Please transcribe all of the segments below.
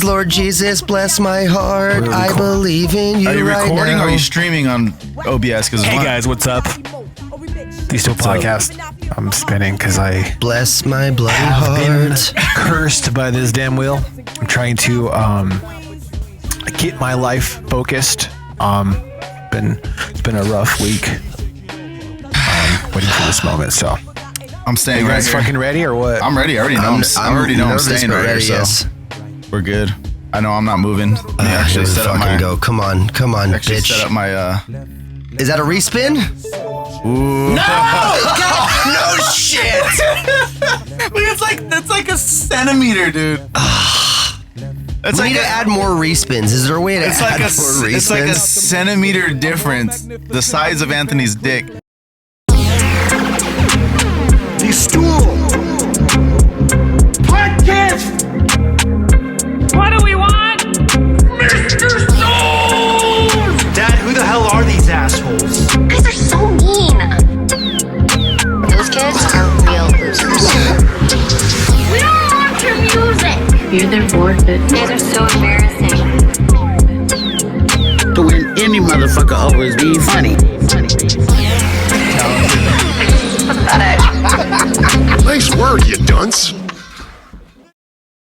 Lord Jesus, bless my heart. I believe in you. Are you right recording now. or are you streaming on OBS? Hey guys, what's up? Thee Stool Podcast. I'm spinning because I bless my bloody have been heart. cursed by this damn wheel. I'm trying to get my life focused. It's been a rough week. Waiting for this moment, so. I'm staying You right guys here. fucking ready or what? I'm ready. I already know. I already know I'm staying right here. So Yes. we're good. I know I'm not moving. Let me actually Here we set up fucking my. go. Come on, Actually bitch. set up my. Is that a respin? Ooh. No! No shit! That's like a centimeter, dude. It's We need to add more respins. Is there a way to It's add like a. more respins? It's like a centimeter difference. The size of Anthony's dick. Thee Stool Podcast. What do we want? Mickstradamus! Dad, who the hell are these assholes? You guys are so mean. Those kids are real losers. We don't want your music. You're their forfeit. You guys are so embarrassing. To win any motherfucker over is being funny. Nice work, you dunce.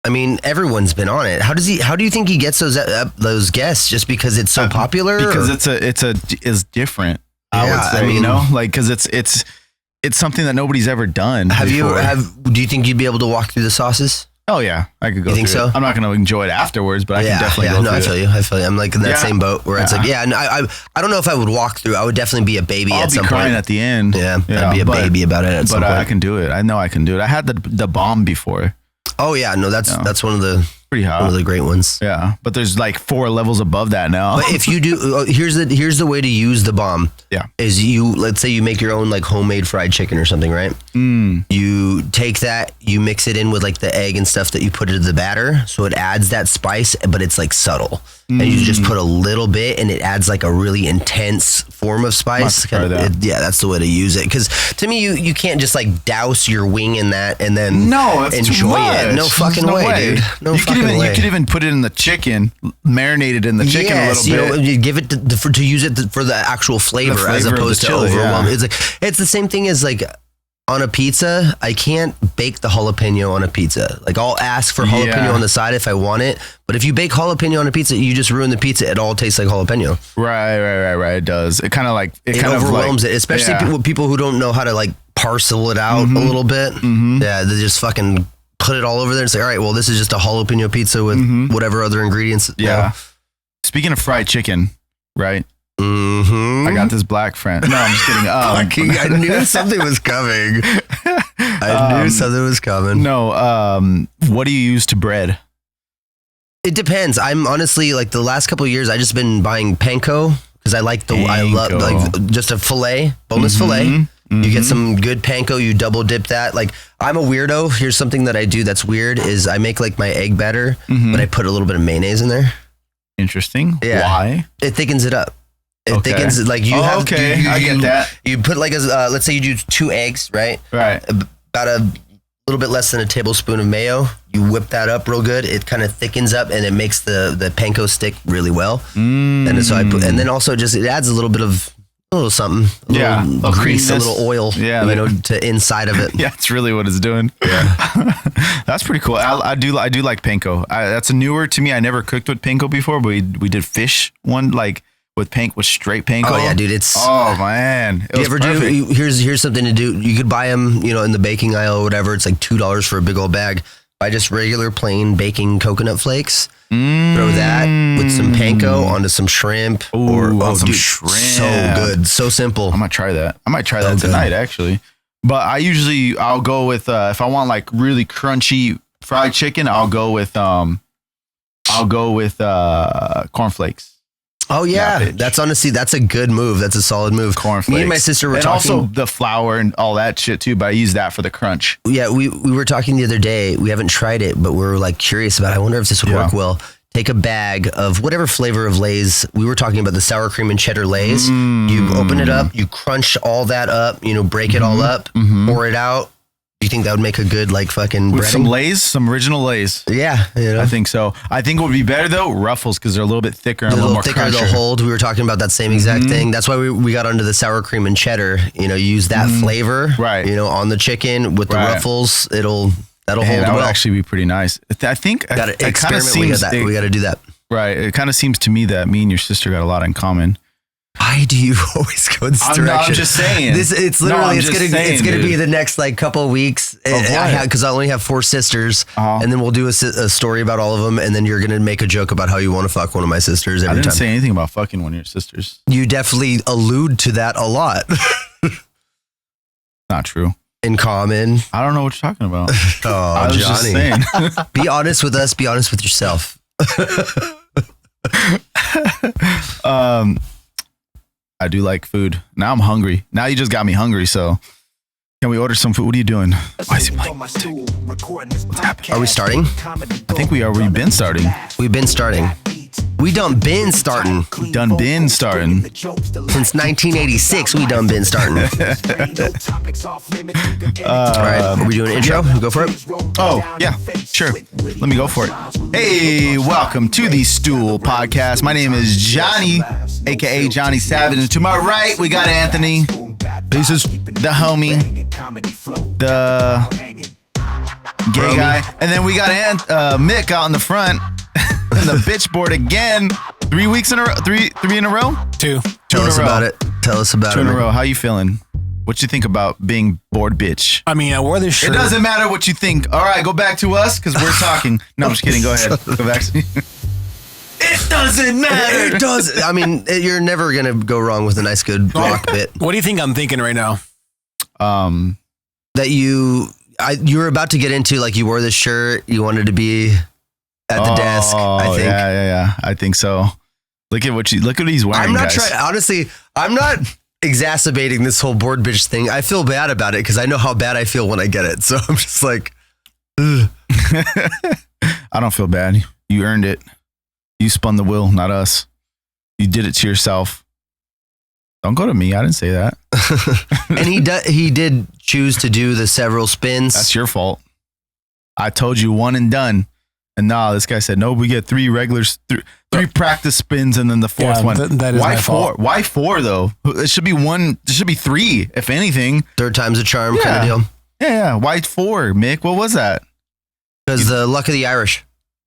I mean, everyone's been on it. How do you think he gets those guests? Just because it's so popular? Because or? it's different. I Yeah, would say, I mean- you know, like because it's something that nobody's ever done. Do before. you think you'd be able to walk through the sauces? Oh yeah, I could go. You think through so? it. I'm not going to enjoy it afterwards, but I can definitely go no, through I feel it. you. I feel you. I'm like in that Yeah. same boat where it's like, yeah, no, I don't know if I would walk through. I would definitely be a baby I'll at be some crying point. at the end. Yeah, I'd be a baby about it at some But point. I can do it. I know I can do it. I had the bomb before. Oh yeah, no, that's one of the Pretty hot. one of the great ones. Yeah, but there's like 4 levels above that now. But if you do, here's the way to use the bomb. Yeah. Is let's say you make your own like homemade fried chicken or something, right? You take that, you mix it in with like the egg and stuff that you put into the batter, so it adds that spice, but it's like subtle. And you just put a little bit, and it adds like a really intense form of spice. Must try that. Yeah, that's the way to use it. Because to me, you can't just like douse your wing in that and then no, it's enjoy too much. it. No fucking There's way, dude. No you fucking could even, way. You could even put it in the chicken, marinate it in the chicken a little bit. You know, you give it to use it for the actual flavor, as flavor of opposed the to chili, overwhelm. yeah. It's like it's the same thing as like on a pizza. I can't bake the jalapeno on a pizza. Like I'll ask for jalapeno Yeah. on the side if I want it, but if you bake jalapeno on a pizza, you just ruin the pizza. It all tastes like jalapeno. Right. It does. It kind of like It kind overwhelms of like, it, especially yeah. people who don't know how to like parcel it out a little bit. Yeah, they just fucking put it all over there and say, all right, well, this is just a jalapeno pizza with whatever other ingredients. you Yeah. know. Speaking of fried chicken, right? Mm-hmm. I got this black friend. No, I'm just kidding. I knew something was coming. I knew something was coming. No, what do you use to bread? It depends. I'm honestly like the last couple of years, I just been buying panko because I like I love Panko. like just a fillet, boneless fillet. You get some good panko, you double dip that. Like I'm a weirdo. Here's something that I do that's weird is I make like my egg batter, but I put a little bit of mayonnaise in there. Interesting. Yeah. Why? It thickens it up. It Okay. thickens it like you Oh, have. okay. You, I get that. You put like let's say you do 2 eggs, right? Right. About a little bit less than a tablespoon of mayo. You whip that up real good. It kind of thickens up and it makes the panko stick really well. And so and then also just it adds a little bit of a little something, Yeah, little a grease, a creaminess. little oil, Yeah, you know, to inside of it. Yeah, it's really what it's doing. Yeah. That's pretty cool. I do like panko. That's newer to me. I never cooked with panko before, but we did fish one like with straight panko. Oh yeah, dude, it's. Oh man, it Do you was ever perfect. do? Here's something to do. You could buy them, you know, in the baking aisle or whatever. It's like $2 for a big old bag. Buy just regular plain baking coconut flakes. Throw that with some panko onto some shrimp some dude, shrimp. So good, so simple. I might try that. I might try that good. tonight actually. But I'll go with if I want like really crunchy fried chicken, I'll go with cornflakes. Oh yeah, Yeah, bitch. that's honestly that's a good move. That's a solid move. Cornflakes. Me and my sister were and talking. also the flour and all that shit too. But I use that for the crunch. Yeah, we were talking the other day. We haven't tried it, but we're like curious about it. I wonder if this would work well. Take a bag of whatever flavor of Lay's. We were talking about the sour cream and cheddar Lay's. You open it up, you crunch all that up, you know, break it all up, pour it out. You think that would make a good like fucking with some breading? Lay's, some original Lay's. Yeah, you know? I think so. I think what would be better though, Ruffles, because they're a little bit thicker and They're a little more thicker, crunchier. they'll hold. We were talking about that same exact thing. That's why we got onto the sour cream and cheddar. You know, use that flavor, Right. You know, on the chicken with the Right. Ruffles. That'll Hey, hold that would well. actually be pretty nice. I think Got to it kind of experiment. We got to do that. right. It kind of seems to me that me and your sister got a lot in common. Why do you always go this I'm direction? just saying. It's No, literally I'm it's just gonna saying, be dude. the next like couple of weeks what? because I only have 4 sisters, Uh-huh. and then we'll do a story about all of them, and then you're gonna make a joke about how you want to fuck one of my sisters I every didn't time. say anything about fucking one of your sisters. You definitely allude to that a lot. Not true. In common. I don't know what you're talking about. Oh, I was just Johnny. saying. Be honest with us. Be honest with yourself. I do like food. Now I'm hungry. Now you just got me hungry. So can we order some food? What are you doing? Why is he playing music? What's happening? Are we starting? I think we are. We've been starting. We've been starting. We done been starting. Done been starting. Since 1986, we done been starting. All right. Are we doing an intro? Go for it. Oh, yeah, sure. Let me go for it. Hey, welcome to the Stool Podcast. My name is Johnny, aka JonnySavag. And to my right, we got Anthony. This is the homie, the gay guy. And then we got Mick out in the front. And the bitch board again. 3 weeks in a row. Three in a row? 2. Tell in us a row. about it. Tell us about 2 it. in a man. row. How you feeling? What you think about being bored bitch? I mean, I wore this shirt. It doesn't matter what you think. All right, go back to us because we're talking. No, I'm just kidding. Go ahead. Go back to It doesn't matter. It does. I mean, you're never gonna go wrong with a nice, good rock bit. What do you think I'm thinking right now? That you were about to get into. Like you wore this shirt. You wanted to be at the desk. I think. Yeah. I think so. Look at what he's wearing. I'm not guys. trying. Honestly, I'm not exacerbating this whole board bitch thing. I feel bad about it because I know how bad I feel when I get it. So I'm just like, ugh. I don't feel bad. You earned it. You spun the wheel, not us. You did it to yourself. Don't go to me. I didn't say that. And he did choose to do the several spins. That's your fault. I told you one and done. And nah, this guy said, no, we get 3 regulars, 3 practice spins and then the 4th one. That is Why my 4? fault. Why 4 though? It should be 1. It should be 3, if anything. Third time's a charm kind Yeah. of deal. Yeah. Why 4, Mick? What was that? Because the luck of the Irish.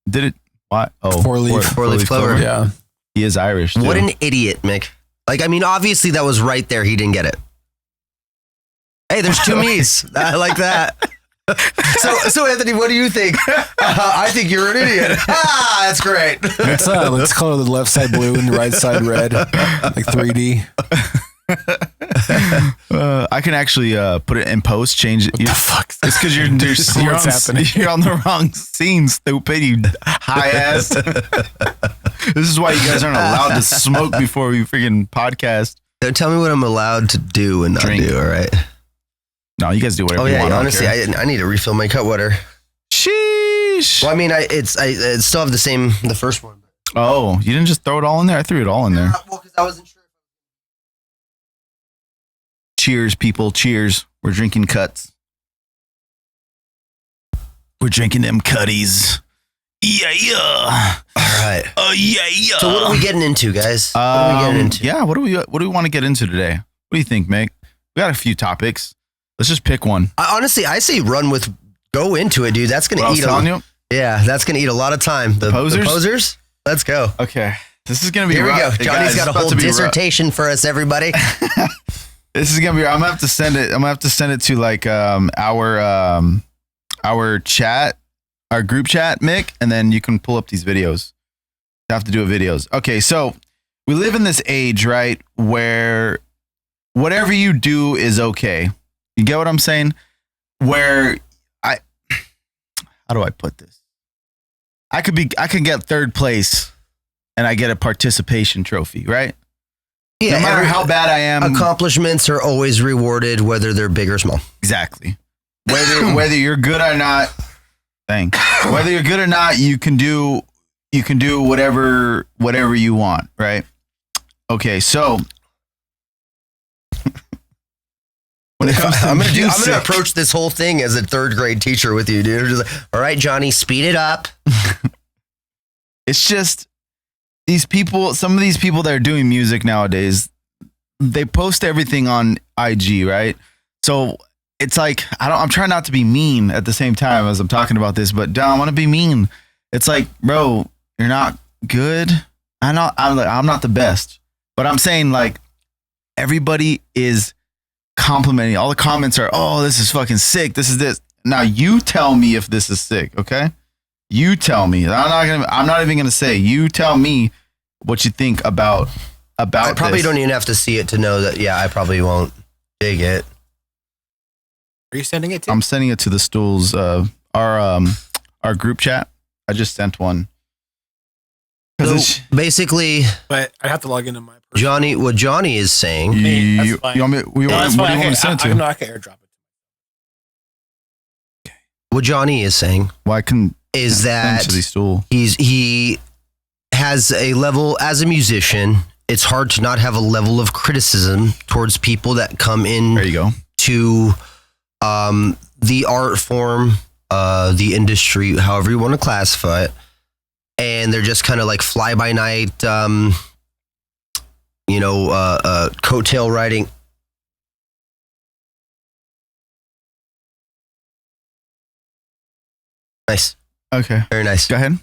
Did it? Why? Oh, Four-leaf clover. Yeah. He is Irish. Too. What an idiot, Mick. Like, I mean, obviously that was right there. He didn't get it. Hey, there's 2 me's. I like that. So Anthony, what do you think? I think you're an idiot. That's great. Let's color the left side blue and the right side red, like 3D. I can actually put it in post, change it. What the fuck? It's because you're What's happening? you're on the wrong scene, stupid. You high ass. This is why you guys aren't allowed to smoke before we freaking podcast. Don't tell me what I'm allowed to do and not Drink. do. All right. No, you guys do whatever Oh you yeah. want. Honestly, I need to refill my cut water. Sheesh. Well, I mean, I still have the first one. Oh, you didn't just throw it all in there? I threw it all in there. Well, because I wasn't sure. Cheers, people. Cheers. We're drinking cuts. We're drinking them cutties. Yeah. All right. Yeah. So what are we getting into, guys? What are we getting into? Yeah, what do we want to get into today? What do you think, Mick? We got a few topics. Let's just pick one. Honestly, I say go into it, dude. That's gonna What I was eat telling you? Yeah, that's gonna eat a lot of time. The posers? The posers? Let's go. Okay. This is gonna be Here we go. rough. Johnny's got a whole dissertation for us, everybody. This is gonna be. I'm gonna have to send it. I'm gonna have to send it to like our chat, our group chat, Mick, and then you can pull up these videos. You have to do videos. Okay, so we live in this age, right, where whatever you do is okay. You get what I'm saying? Where how do I put this? I could get 3rd place, and I get a participation trophy, right? Yeah, No matter how bad I am. accomplishments are always rewarded, whether they're big or small. Exactly. Whether you're good or not, whether you're good or not, you can do whatever you want, right? Okay, so when it comes to I'm gonna music. approach this whole thing as a 3rd grade teacher with you, dude. Just like, all right, Johnny, speed it up. It's just these people, some of these people that are doing music nowadays, they post everything on IG, right? So it's like, I'm trying not to be mean at the same time as I'm talking about this, but I want to be mean. It's like, bro, you're not good. I'm not the best, but I'm saying like everybody is complimenting. All the comments are, oh, this is fucking sick. This is this. Now you tell me if this is sick. Okay. You tell me. I'm not even going to say, you tell me what you think about I probably this. don't even have to see it to know that, yeah, I probably won't dig it. Are you sending it to? I'm sending it to the Stools, our group chat. I just sent one. So basically, But I have to log into my. Johnny, what Johnny is saying, Hey, that's You fine. want me, No, what do you that's want fine. me to send it to? No, I can airdrop it. what Johnny is saying Well, I can is send that to the Stool. he has a level as a musician. It's hard to not have a level of criticism towards people that come in There you go. to the art form, the industry, however you want to classify it. And they're just kind of like fly by night, coattail riding. Nice. Okay. Very nice. Go ahead.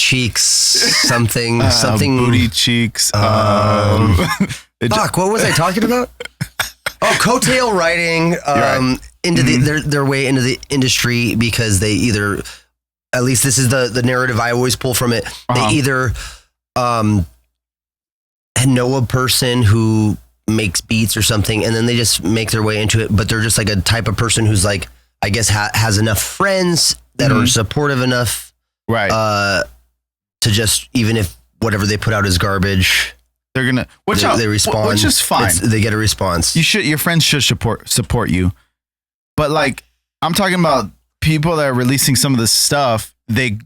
Cheeks, something. Booty cheeks. Fuck, what was I talking about? Oh, coattail riding right. into their way into the industry because they either, at least this is the narrative I always pull from it. They either know a person who makes beats or something, and then they just make their way into it. But they're just like a type of person who's like, I guess has enough friends that are supportive enough, Right. to just, even if whatever they put out is garbage, They're gonna they respond. which is fine. They get a response. Your friends should support you. But like, I'm talking about people that are releasing some of this stuff. They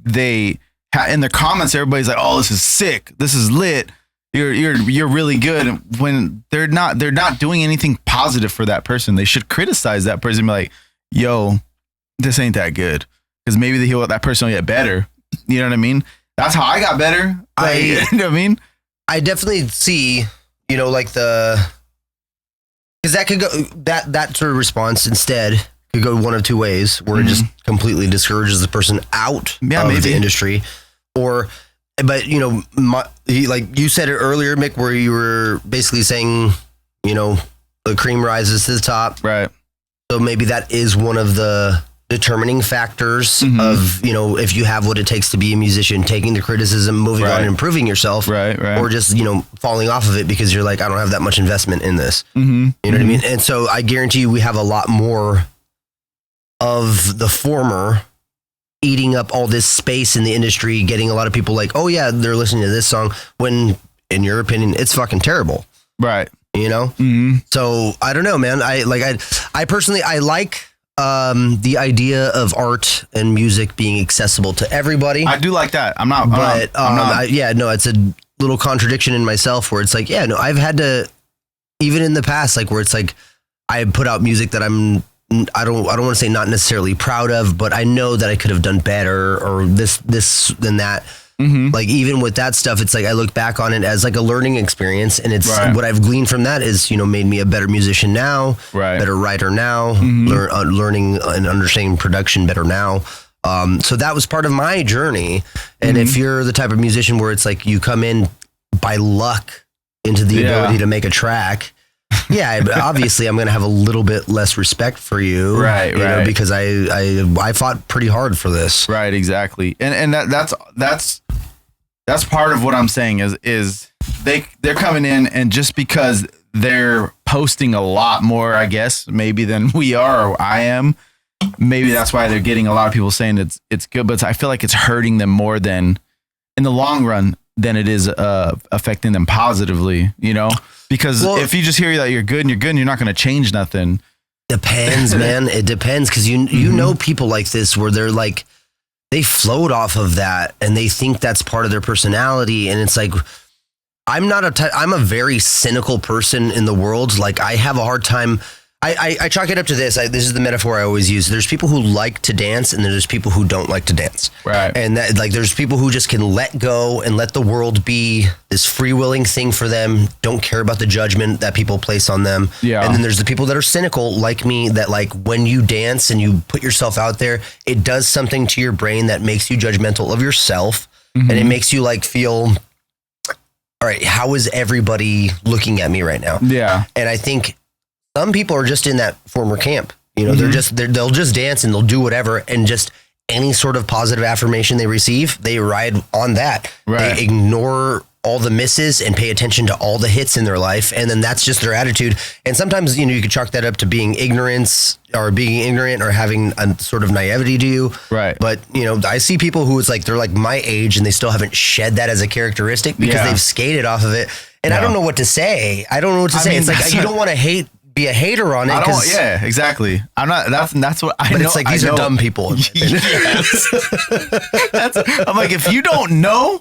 in their comments, everybody's like, "Oh, this is sick. This is lit. You're really good." And when they're not doing anything positive for that person, they should criticize that person and be like, "Yo, this ain't that good." Because maybe that person will get better. You know what I mean? That's how I got better. Like, you know what I mean? I definitely see, like because that could go, that sort of response instead could go one of two ways, where it just completely discourages the person out of the industry, but like you said it earlier, Mick, where you were basically saying, the cream rises to the top. Right. So maybe that is one of the determining factors of, if you have what it takes to be a musician, taking the criticism, moving on and improving yourself, right. or just, falling off of it because you're like, I don't have that much investment in this. You know what I mean? And so I guarantee you we have a lot more of the former eating up all this space in the industry, getting a lot of people like, oh yeah, they're listening to this song, when in your opinion, it's fucking terrible. Right. So I don't know, man. I personally, I like the idea of art and music being accessible to everybody. I do like that. It's a little contradiction in myself where it's like, I've had to, even in the past, like where it's like, I put out music that I don't want to say not necessarily proud of, but I know that I could have done better or this than that. Like even with that stuff, it's like I look back on it as like a learning experience, and it's what I've gleaned from that is made me a better musician now, better writer now, learning and understanding production better now. So that was part of my journey. And if you're the type of musician where it's like you come in by luck into the ability to make a track, obviously I'm going to have a little bit less respect for you, right? Because I fought pretty hard for this, right? Exactly, and that's part of what I'm saying is they're coming in, and just because they're posting a lot more, I guess maybe than we are or I am, maybe that's why they're getting a lot of people saying it's good, but I feel like it's hurting them more than in the long run than it is affecting them positively, because if you just hear that you're good and you're not going to change nothing. Depends, man. It depends. Cause you know, people like this where they're like, they float off of that and they think that's part of their personality. And it's like, I'm a very cynical person in the world. Like I have a hard time. I chalk it up to this. This is the metaphor I always use. There's people who like to dance, and there's people who don't like to dance. Right. And that, like, there's people who just can let go and let the world be this free-willing thing for them. Don't care about the judgment that people place on them. Yeah. And then there's the people that are cynical, like me, that like when you dance and you put yourself out there, it does something to your brain that makes you judgmental of yourself, and it makes you like feel, all right, how is everybody looking at me right now? Yeah. And I think some people are just in that former camp. You know, they'll just dance and they'll do whatever, and just any sort of positive affirmation they receive, they ride on that. Right. They ignore all the misses and pay attention to all the hits in their life, and then that's just their attitude. And sometimes, you know, you could chalk that up to being ignorant or having a sort of naivety to you. Right. But, you know, I see people who it's like they're like my age and they still haven't shed that as a characteristic because they've skated off of it. And I don't know what to say. It's like you don't want to be a hater on it. Yeah, exactly. I'm not. That's what I know. But it's like these are dumb people. Yes. I'm like, if you don't know,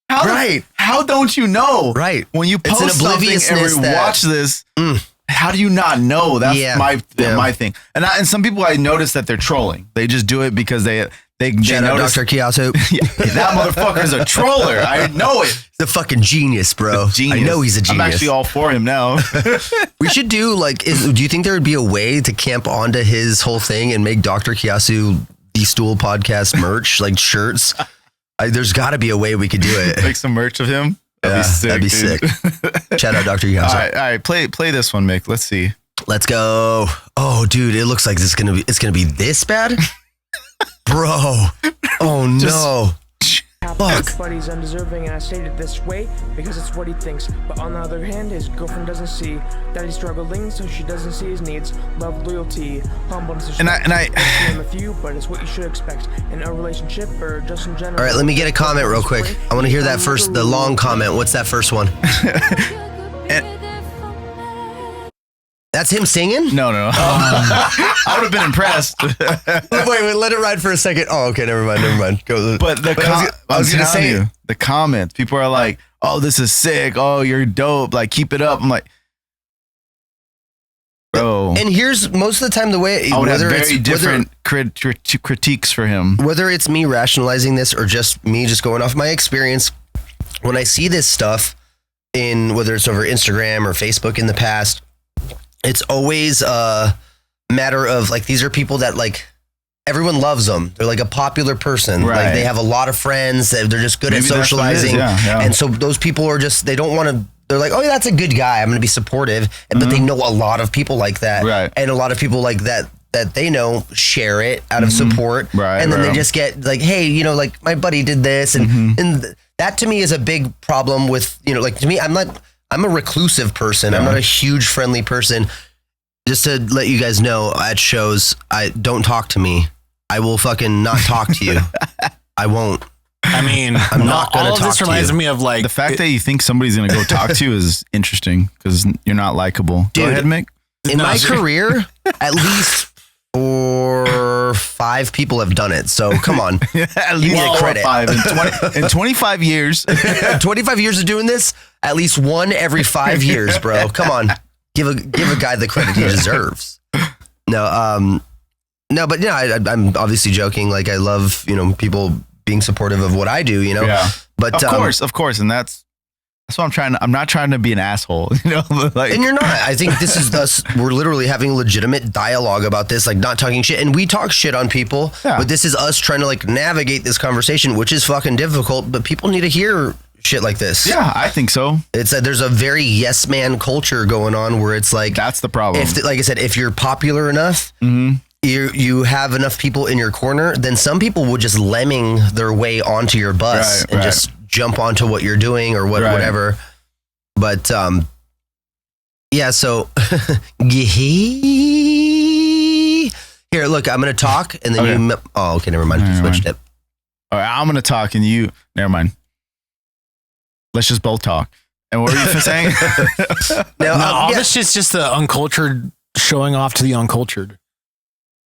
how don't you know? Right. When you post something and we watch this, how do you not know? That's my thing. And some people, I notice that they're trolling. They just do it because they notice. Dr. Kiyasu. That motherfucker's a troller. I know it. He's a fucking genius, bro. Genius. I know he's a genius. I'm actually all for him now. We should do do you think there would be a way to camp onto his whole thing and make Dr. Kiyasu Thee Stool Podcast merch, like shirts? There's got to be a way we could do it. Make some merch of him. That'd be sick. Shout out Dr. Kiyasu. All right. Play this one, Mick. Let's see. Let's go. Oh, dude, it looks like it's gonna be this bad, bro. Oh no. Fuck. Buddy's undeserving, and I state it this way because it's what he thinks. But on the other hand, his girlfriend doesn't see that he's struggling, so she doesn't see his needs. Love, loyalty, humbleness. And I name a few, but it's what you should expect in a relationship or just in general. All right, let me get a comment real quick. I want to hear that first, the long comment. What's that first one? That's him singing? No. I would have been impressed. Wait, let it ride for a second. Oh, okay, never mind. Go. But I was gonna say the comments. People are like, "Oh, this is sick. Oh, you're dope. Like, keep it up." I'm like, bro. And here's most of the time the way I would have very different critiques for him. Whether it's me rationalizing this or just me just going off my experience, when I see this stuff in whether it's over Instagram or Facebook in the past, it's always a matter of like, these are people that like everyone loves them. They're like a popular person. Right. Like they have a lot of friends. They're just good at socializing. Yeah. And so those people are just, they don't want to, they're like, oh, yeah, that's a good guy. I'm going to be supportive. But they know a lot of people like that. Right. And a lot of people like that they know share it out of support. Right. And then they just get like, hey, you know, like my buddy did this. And that to me is a big problem with, you know, like to me, I'm a reclusive person. I'm not a huge friendly person. Just to let you guys know, at shows, don't talk to me. I will fucking not talk to you. I won't. I mean, I'm not going to talk to you. This reminds me of like the fact that you think somebody's going to go talk to you is interesting because you're not likable. Go ahead, Mick. In my career, at least 4 or 5 people have done it. So come on. At least give me the credit. 5 in 25 years. 25 years of doing this, at least one every 5 years, bro. Come on. Give a guy the credit he deserves. No, but yeah, I'm obviously joking. Like I love, you know, people being supportive of what I do, you know. Yeah. But of course, and that's what I'm not trying to be an asshole, you know. Like, and you're not. I think this is us. We're literally having legitimate dialogue about this, like not talking shit. And we talk shit on people, but this is us trying to like navigate this conversation, which is fucking difficult. But people need to hear shit like this. Yeah, I think so. It's there's a very yes man culture going on where it's like that's the problem. Like I said, if you're popular enough, you have enough people in your corner, then some people would just lemming their way onto your bus and just jump onto what you're doing or whatever. But yeah, so here, look, I'm gonna talk and then you. Oh, okay, never mind. Switched it. All right, I'm gonna talk and you. Never mind. Let's just both talk. And what were you saying? all this shit's just the uncultured showing off to the uncultured.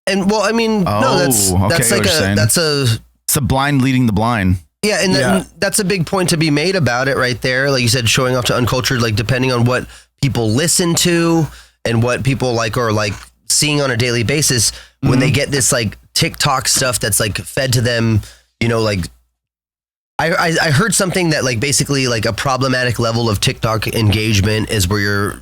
And well, I mean, no, that's like it's the blind leading the blind. Yeah, and that's a big point to be made about it right there. Like you said, showing off to uncultured, like depending on what people listen to and what people like or like seeing on a daily basis, when they get this like TikTok stuff that's like fed to them, you know, like I heard something that like basically like a problematic level of TikTok engagement is where you're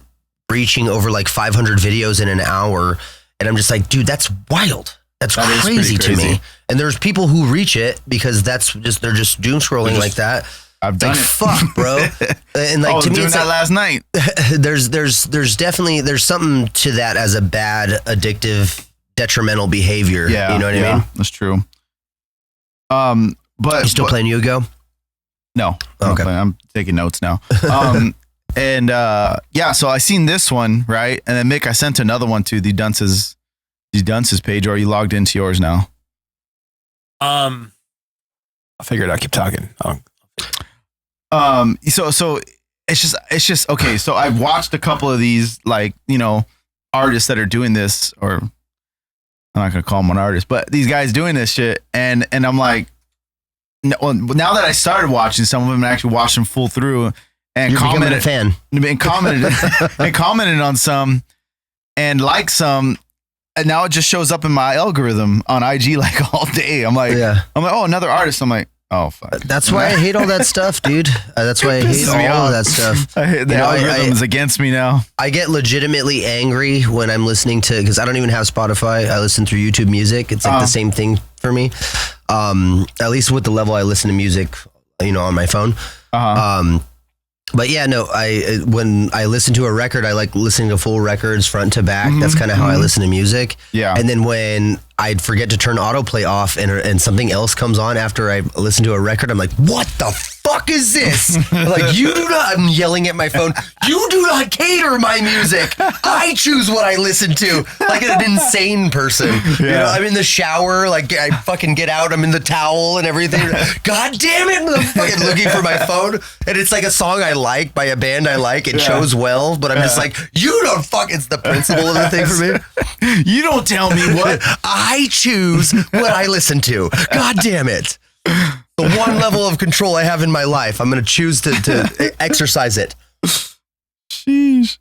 reaching over like 500 videos in an hour. And I'm just like, dude, that's wild. That's crazy to me. And there's people who reach it because they're just doom scrolling like that. I've done like, it. Fuck, bro. And like to me, doing it's that like, last night. there's definitely something to that as a bad, addictive, detrimental behavior. Yeah, you know what I mean? That's true. But you still playing Yu-Gi-Oh? No. Okay. I'm taking notes now. And so I seen this one, right? And then Mick, I sent another one to the Dunce's page, or are you logged into yours now? I figured I'd keep talking. So it's just okay. So I've watched a couple of these, like, you know, artists that are doing this, or I'm not gonna call them an artist, but these guys doing this shit, and I'm like, well, now that I started watching some of them and actually watched them full through, and You're becoming a fan, and commented on some, and like some, and now it just shows up in my algorithm on IG like all day. I'm like, oh, another artist. I'm like, oh fuck. That's why I hate all that stuff, dude. That's why I hate all that stuff. I hate the algorithm's against me now. I get legitimately angry when I'm listening to, because I don't even have Spotify. I listen through YouTube Music. It's like the same thing for me. At least with the level I listen to music, you know, on my phone. But yeah, no, when I listen to a record, I like listening to full records front to back. That's kind of how I listen to music. Yeah. And then when I'd forget to turn autoplay off and something else comes on after I listen to a record, I'm like, what the fuck is this? Like, I'm yelling at my phone. You do not cater my music. I choose what I listen to. Like an insane person. Yeah. You know, I'm in the shower, like I fucking get out, I'm in the towel and everything. God damn it. I'm fucking looking for my phone. And it's like a song I like by a band I like. It shows well, but I'm just like, you don't it's the principle of the thing for me. You don't tell me what. I choose what I listen to. God damn it. The one level of control I have in my life. I'm going to choose to exercise it. Sheesh.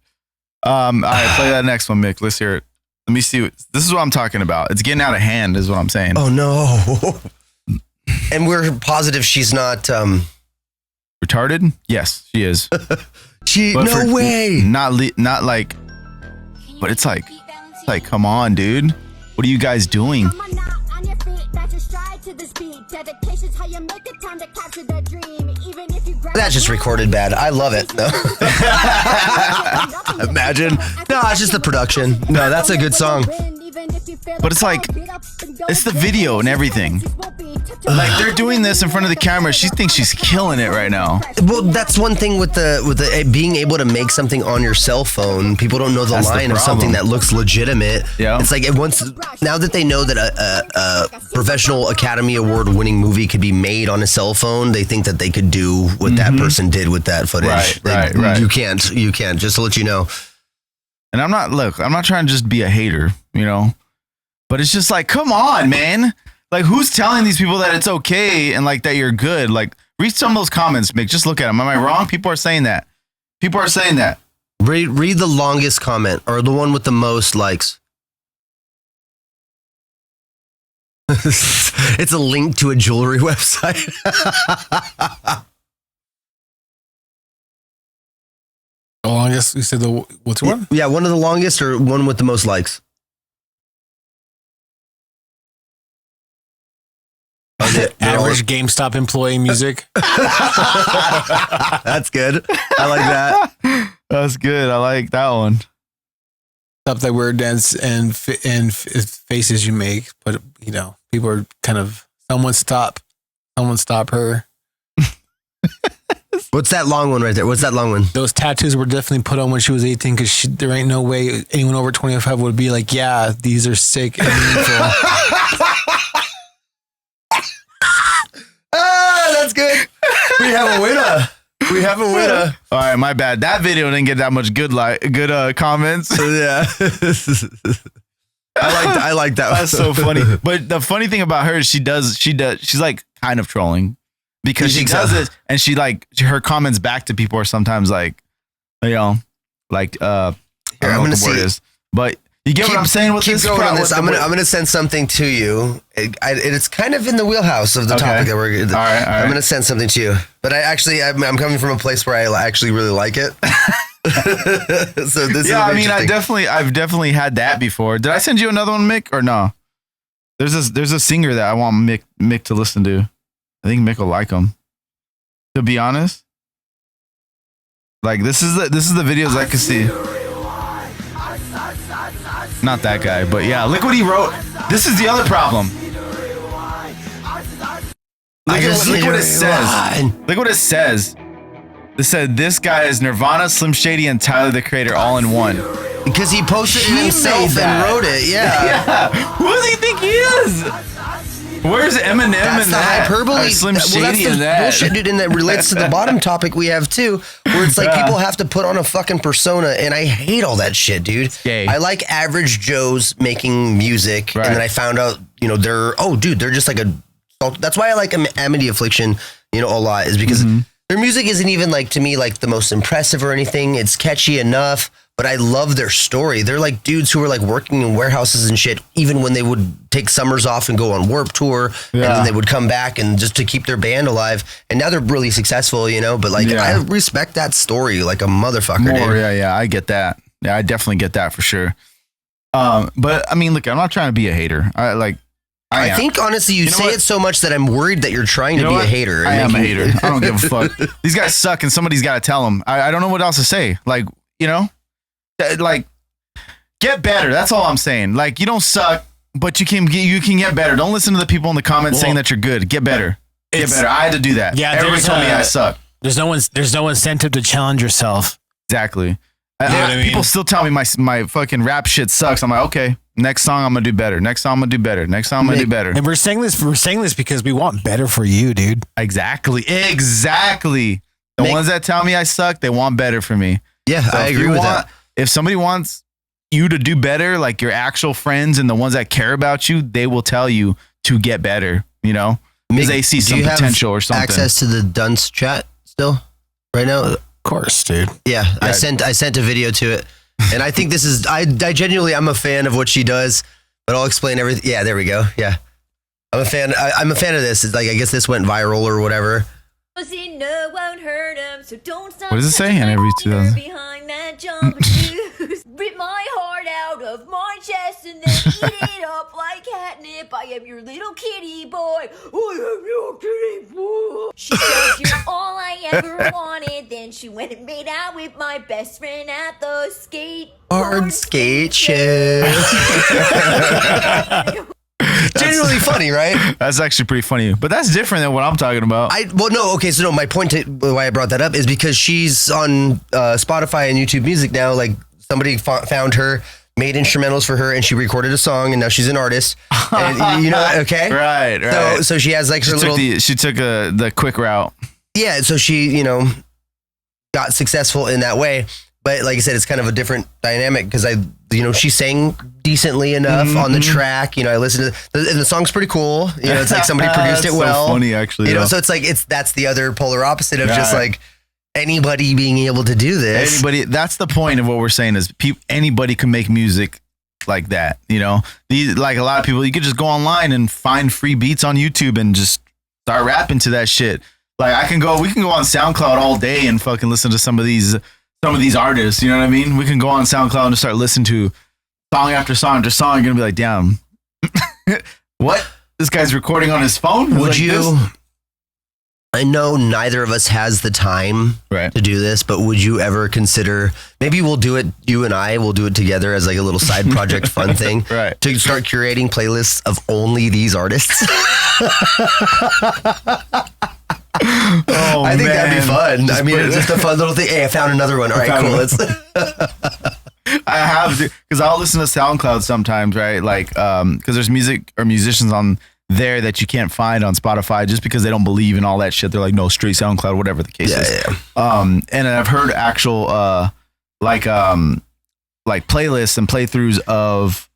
All right, play that next one, Mick. Let's hear it. Let me see. This is what I'm talking about. It's getting out of hand is what I'm saying. Oh, no. And we're positive she's not... retarded? Yes, she is. No way. Not like... But it's like, come on, dude. What are you guys doing? That's just recorded bad. I love it. No. Imagine. No, it's just the production. No, that's a good song. But it's like, it's the video and everything. Like they're doing this in front of the camera. She thinks she's killing it right now. Well, that's one thing with the being able to make something on your cell phone. People don't know the line of something that looks legitimate. Yeah, it's like now that they know that a professional Academy Award winning movie could be made on a cell phone, they think that they could do what that person did with that footage. Right. You can't. Just to let you know. And I'm not trying to just be a hater, you know, but it's just like, come on, man. Like, who's telling these people that it's okay and like that you're good? Like, read some of those comments, Mick. Just look at them. Am I wrong? People are saying that. Read the longest comment or the one with the most likes. It's a link to a jewelry website. The longest, you said what's one? Yeah, one of the longest or one with the most likes. Average GameStop employee music. That's good. I like that. That's good. I like that one. Stop that weird dance and faces you make, but you know, people are kind of someone stop her. What's that long one right there? What's that long one? Those tattoos were definitely put on when she was 18 because there ain't no way anyone over 25 would be like, yeah, these are sick and meaningful. That's good. We have a winner. All right, my bad. That video didn't get that much good comments. Yeah. I like that. That's so funny. But the funny thing about her is she's like kind of trolling. because she does it, and she like her comments back to people are sometimes like, you know, like I don't know what the word is, but you get what I'm saying with this. Going on this. I'm gonna send something to you. It's kind of in the wheelhouse of the topic that we're. All right. I'm gonna send something to you, but I'm coming from a place where I actually really like it. So this. Yeah, I mean, I've definitely had that before. Did I send you another one, Mick, or no? There's a singer that I want Mick to listen to. I think Mick will like him. To be honest, like this is the videos I can see. Not that guy, but yeah, look what he wrote. This is the other problem. Look what it says. Look what it says. It said this guy is Nirvana, Slim Shady, and Tyler the Creator all in one. Because he posted it himself and wrote it. Yeah. Who does he think he is? Where's Eminem that's and the that? hyperbole. Or Slim Shady that's the and that. bullshit, dude, and that relates to the bottom topic we have too, where it's like people have to put on a fucking persona, and I hate all that shit, dude. Gay. I like average Joes making music, and then I found out, you know, they're just like a. That's why I like Amity Affliction, you know, a lot, is because their music isn't even like, to me, like the most impressive or anything. It's catchy enough. But I love their story. They're like dudes who were like working in warehouses and shit, even when they would take summers off and go on Warped Tour, and then they would come back and just to keep their band alive. And now they're really successful, you know. But like, I respect that story like a motherfucker. Dude. Yeah, I get that. Yeah, I definitely get that for sure. But I mean, look, I'm not trying to be a hater. I think honestly, you say it so much that I'm worried that you're trying to be a hater. I am a hater. I don't give a fuck. These guys suck, and somebody's got to tell them. I don't know what else to say. Like, you know. Like, get better. That's all I'm saying. Like, you don't suck, but you can get better. Don't listen to the people in the comments saying that you're good. Get better. Get better. I had to do that. Yeah, everybody told me I suck. There's no incentive to challenge yourself. Exactly. People still tell me my fucking rap shit sucks. I'm like, okay, next song I'm gonna do better. Next song I'm gonna do better. Next song I'm gonna do better. And we're saying this because we want better for you, dude. Exactly. The ones that tell me I suck, they want better for me. Yeah, so I agree with that. If somebody wants you to do better, like your actual friends and the ones that care about you, they will tell you to get better, you know, because they see some potential or something. Access to the Dunce chat still right now? Of course, dude. Yeah, I sent a video to it, and I think this is, I genuinely, I'm a fan of what she does, but I'll explain everything. Yeah, there we go. Yeah. I'm a fan of this. It's like, I guess this went viral or whatever. What does it say? And every 2000. Rip my heart out of my chest and then eat it up like catnip. I am your little kitty boy. I am your kitty boy. She said you're all I ever wanted. Then she went and made out with my best friend at the skate show. Genuinely funny, right? That's actually pretty funny, but that's different than what I'm talking about. My point why I brought that up is because she's on Spotify and YouTube Music now. Like, somebody found her, made instrumentals for her, and she recorded a song, and now she's an artist. And, you know, okay, right. So she has like her she took the quick route. Yeah, so she, you know, got successful in that way. But like I said, it's kind of a different dynamic because she sang decently enough on the track. You know, I listened to the song's pretty cool. You know, it's like somebody produced it well. So funny, actually. You know, so it's like that's the other polar opposite of just like anybody being able to do this. That's the point of what we're saying is anybody can make music like that. You know, like a lot of people, you could just go online and find free beats on YouTube and just start rapping to that shit. Like we can go on SoundCloud all day and fucking listen to some of these artists, you know what I mean? We can go on SoundCloud and start listening to song after song after song. You're going to be like, damn, what? This guy's recording on his phone? Would you, I know neither of us has the time to do this, but would you ever consider, maybe we'll do it, you and I will do it together as like a little side project fun thing, to start curating playlists of only these artists? I think that'd be fun. It's just a fun little thing. Hey, I found another one. All right, cool. I have to, because I'll listen to SoundCloud sometimes, right? Like, because there's music or musicians on there that you can't find on Spotify just because they don't believe in all that shit. They're like, no, straight SoundCloud, whatever the case is. Yeah. And I've heard actual like playlists and playthroughs of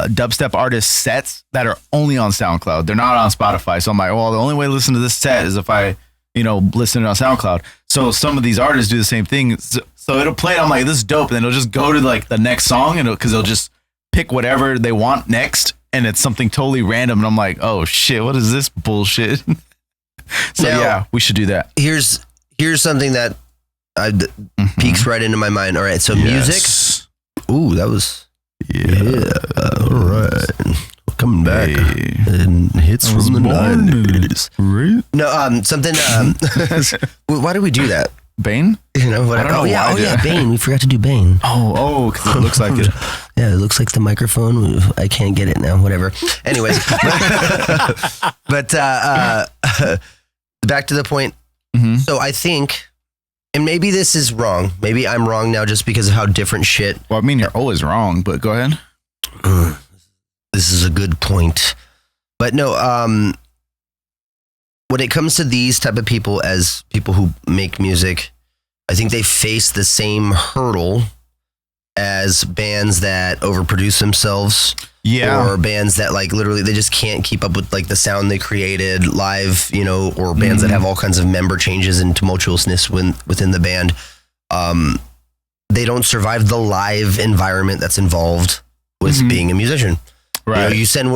dubstep artist sets that are only on SoundCloud. They're not on Spotify. So I'm like, well, the only way to listen to this set is if I, listen to it on SoundCloud. So some of these artists do the same thing. So it'll play it. I'm like, this is dope. And then it'll just go to like the next song and because they'll just pick whatever they want next. And it's something totally random. And I'm like, oh shit, what is this bullshit? So Now, yeah, we should do that. Here's something that peeks right into my mind. All right, so music. Ooh, that was all right. Coming back and hits from the 90s. Right? No, something. Why do we do that? Bane? Whatever. I don't know why. Bane. We forgot to do Bane. Oh, because it looks like it. Yeah, it looks like the microphone. I can't get it now. Whatever. Anyways, but back to the point. Mm-hmm. So I think, and maybe this is wrong. Maybe I'm wrong now just because of how different shit. Well, I mean, you're always wrong, but go ahead. This is a good point. But no, when it comes to these type of people as people who make music, I think they face the same hurdle as bands that overproduce themselves. Yeah. Or bands that like literally they just can't keep up with like the sound they created live, or bands that have all kinds of member changes and tumultuousness within the band. They don't survive the live environment that's involved with being a musician. Right. You send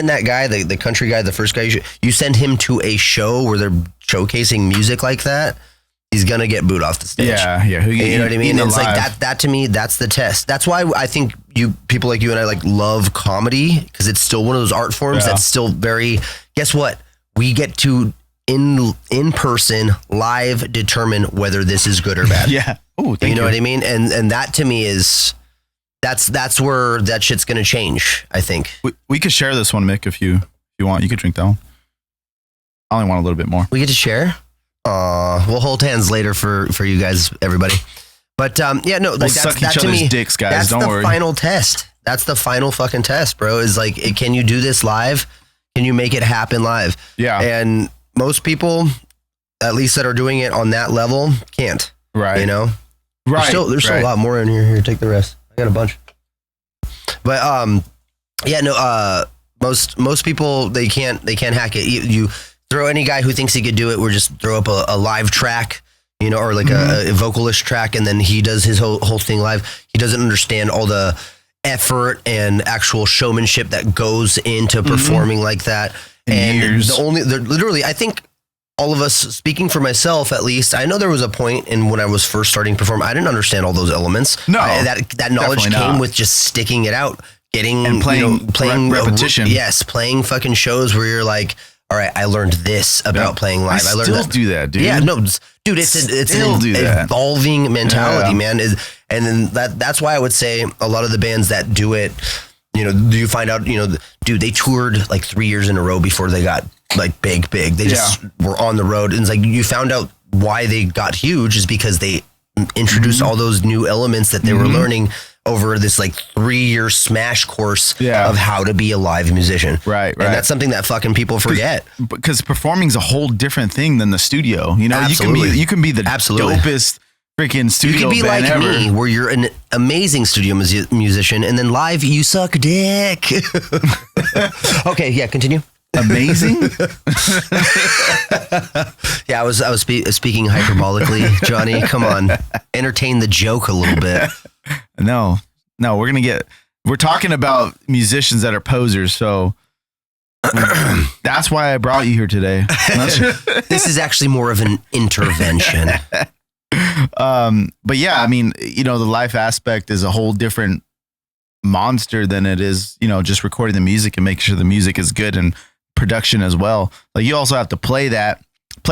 that guy, the country guy, the first guy, you send him to a show where they're showcasing music like that, he's gonna get booed off the stage. Yeah. You know what I mean? It's like that to me, that's the test. That's why I think people like you and I like love comedy, because it's still one of those art forms that's still very, guess what? We get to in person live determine whether this is good or bad. Yeah. Oh, you know what I mean? And that to me is that's where that shit's gonna change, I think. We could share this one, Mick, if you want. You could drink that one. I only want a little bit more. We get to share. We'll hold hands later for you guys, everybody. But yeah, no, like we'll suck each other's dicks, guys. That's Don't the worry. final test. That's the final fucking test, bro. Is like, can you do this live? Can you make it happen live? Yeah. And most people, at least that are doing it on that level, can't. Right. Right. There's still a lot more in here. Here, take the rest. I got a bunch. But yeah, no. Most people they can't hack it. You throw any guy who thinks he could do it, or just throw up a live track, or like a vocalist track, and then he does his whole thing live. He doesn't understand all the effort and actual showmanship that goes into performing like that. Literally, I think all of us, speaking for myself at least, I know there was a point in when I was first starting to perform, I didn't understand all those elements. No, that knowledge came with just sticking it out, getting and playing repetition. Playing fucking shows where you're like, all right, I learned this about playing live. I learned still do that, dude. Yeah, no, dude, it's an evolving mentality, man. And then that's why I would say a lot of the bands that do it, you find out, dude, they toured like 3 years in a row before they got like big. They just were on the road. And it's like, you found out why they got huge is because they introduced all those new elements that they were learning over this like 3-year smash course of how to be a live musician. Right. And that's something that fucking people forget. Because performing's a whole different thing than the studio. Absolutely. You can be the dopest freaking studio. You could be band like ever. me, where you're an amazing studio musician, and then live you suck dick. Okay, yeah, continue. Amazing. Yeah, I was speaking hyperbolically, Johnny. Come on, entertain the joke a little bit. No, we're talking about musicians that are posers, so that's why I brought you here today. This is actually more of an intervention. But yeah, I mean, the life aspect is a whole different monster than it is, just recording the music and making sure the music is good and production as well. Like, you also have to play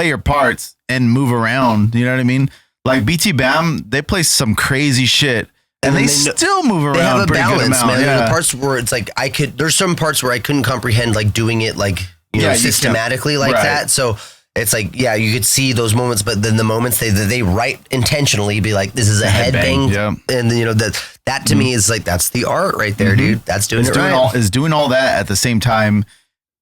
your parts and move around. You know what I mean? Like BT Bam, they play some crazy shit. And they still move around. They have a balance, man. Yeah. The parts where it's like there's some parts where I couldn't comprehend like doing it like systematically like that. So it's like, yeah, you could see those moments, but then the moments they write intentionally be like, this is a headbang. Yeah. And that to me is like, that's the art right there, dude. That's doing it right. Is doing all that at the same time,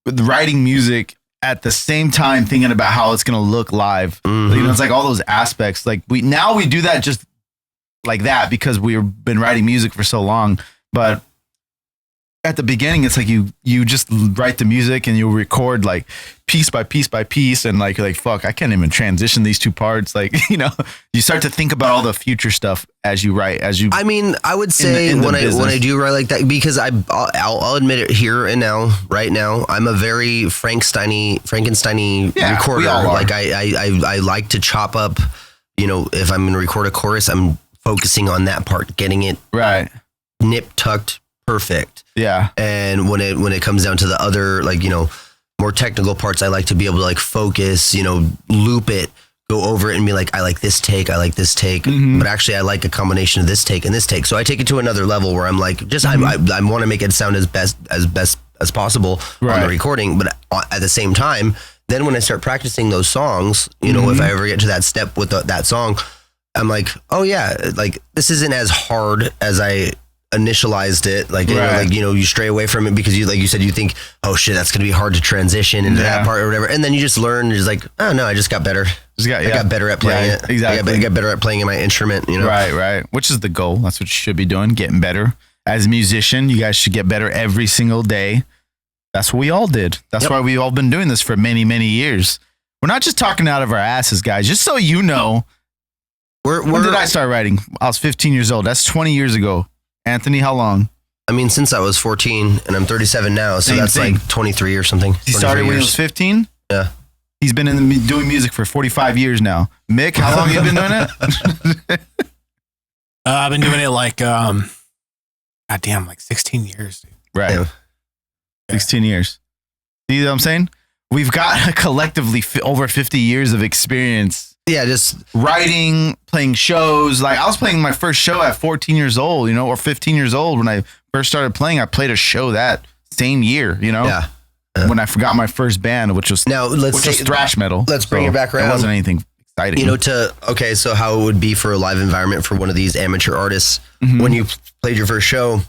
with writing music at the same time, thinking about how it's going to look live. It's like all those aspects. Like we do that just like that because we've been writing music for so long, but at the beginning, it's like you just write the music and you record like piece by piece by piece, and like you're like, fuck, I can't even transition these two parts. Like, you know, you start to think about all the future stuff as you write. I mean, I would say when I do write like that, because I'll admit it here and now, right now, I'm a very Frankenstein-y recorder. Like I like to chop up, you know, if I'm going to record a chorus, I'm focusing on that part, getting it right, nip tucked, perfect. Yeah. And when it comes down to the other, like, you know, more technical parts, I like to be able to like focus, you know, loop it, go over it and be like, I like this take. But actually I like a combination of this take and this take. So I take it to another level where I'm like, just, I want to make it sound as best as possible on the recording. But at the same time, then when I start practicing those songs, you know, if I ever get to that step with that song, I'm like, oh yeah, like this isn't as hard as I initialized it, like, you know, like, you know, you stray away from it because you, like you said, you think, oh shit, that's gonna be hard to transition into that part or whatever, and then you just learn. You're just like, oh no, I just got better. I got better at playing it. Exactly. I got better at playing my instrument. You know, right. Which is the goal. That's what you should be doing, getting better as a musician. You guys should get better every single day. That's what we all did. That's why we've all been doing this for many, many years. We're not just talking out of our asses, guys. Just so you know, when did I start writing? I was 15 years old. That's 20 years ago. Anthony, how long? I mean, since I was 14 and I'm 37 now, so that's like 23 or something. He started when he was 15? Yeah. He's been doing music for 45 years now. Mick, how long have you been doing it? I've been doing it like, goddamn, like 16 years. Dude. Right. Yeah. 16 years. See what I'm saying? We've got collectively over 50 years of experience. Yeah, just writing, playing shows. Like I was playing my first show at 14 years old, you know, or 15 years old when I first started playing. I played a show that same year, you know. Yeah. When I forgot my first band, which was thrash metal. Let's bring it back around. It wasn't anything exciting. You know, so how it would be for a live environment for one of these amateur artists when you played your first show.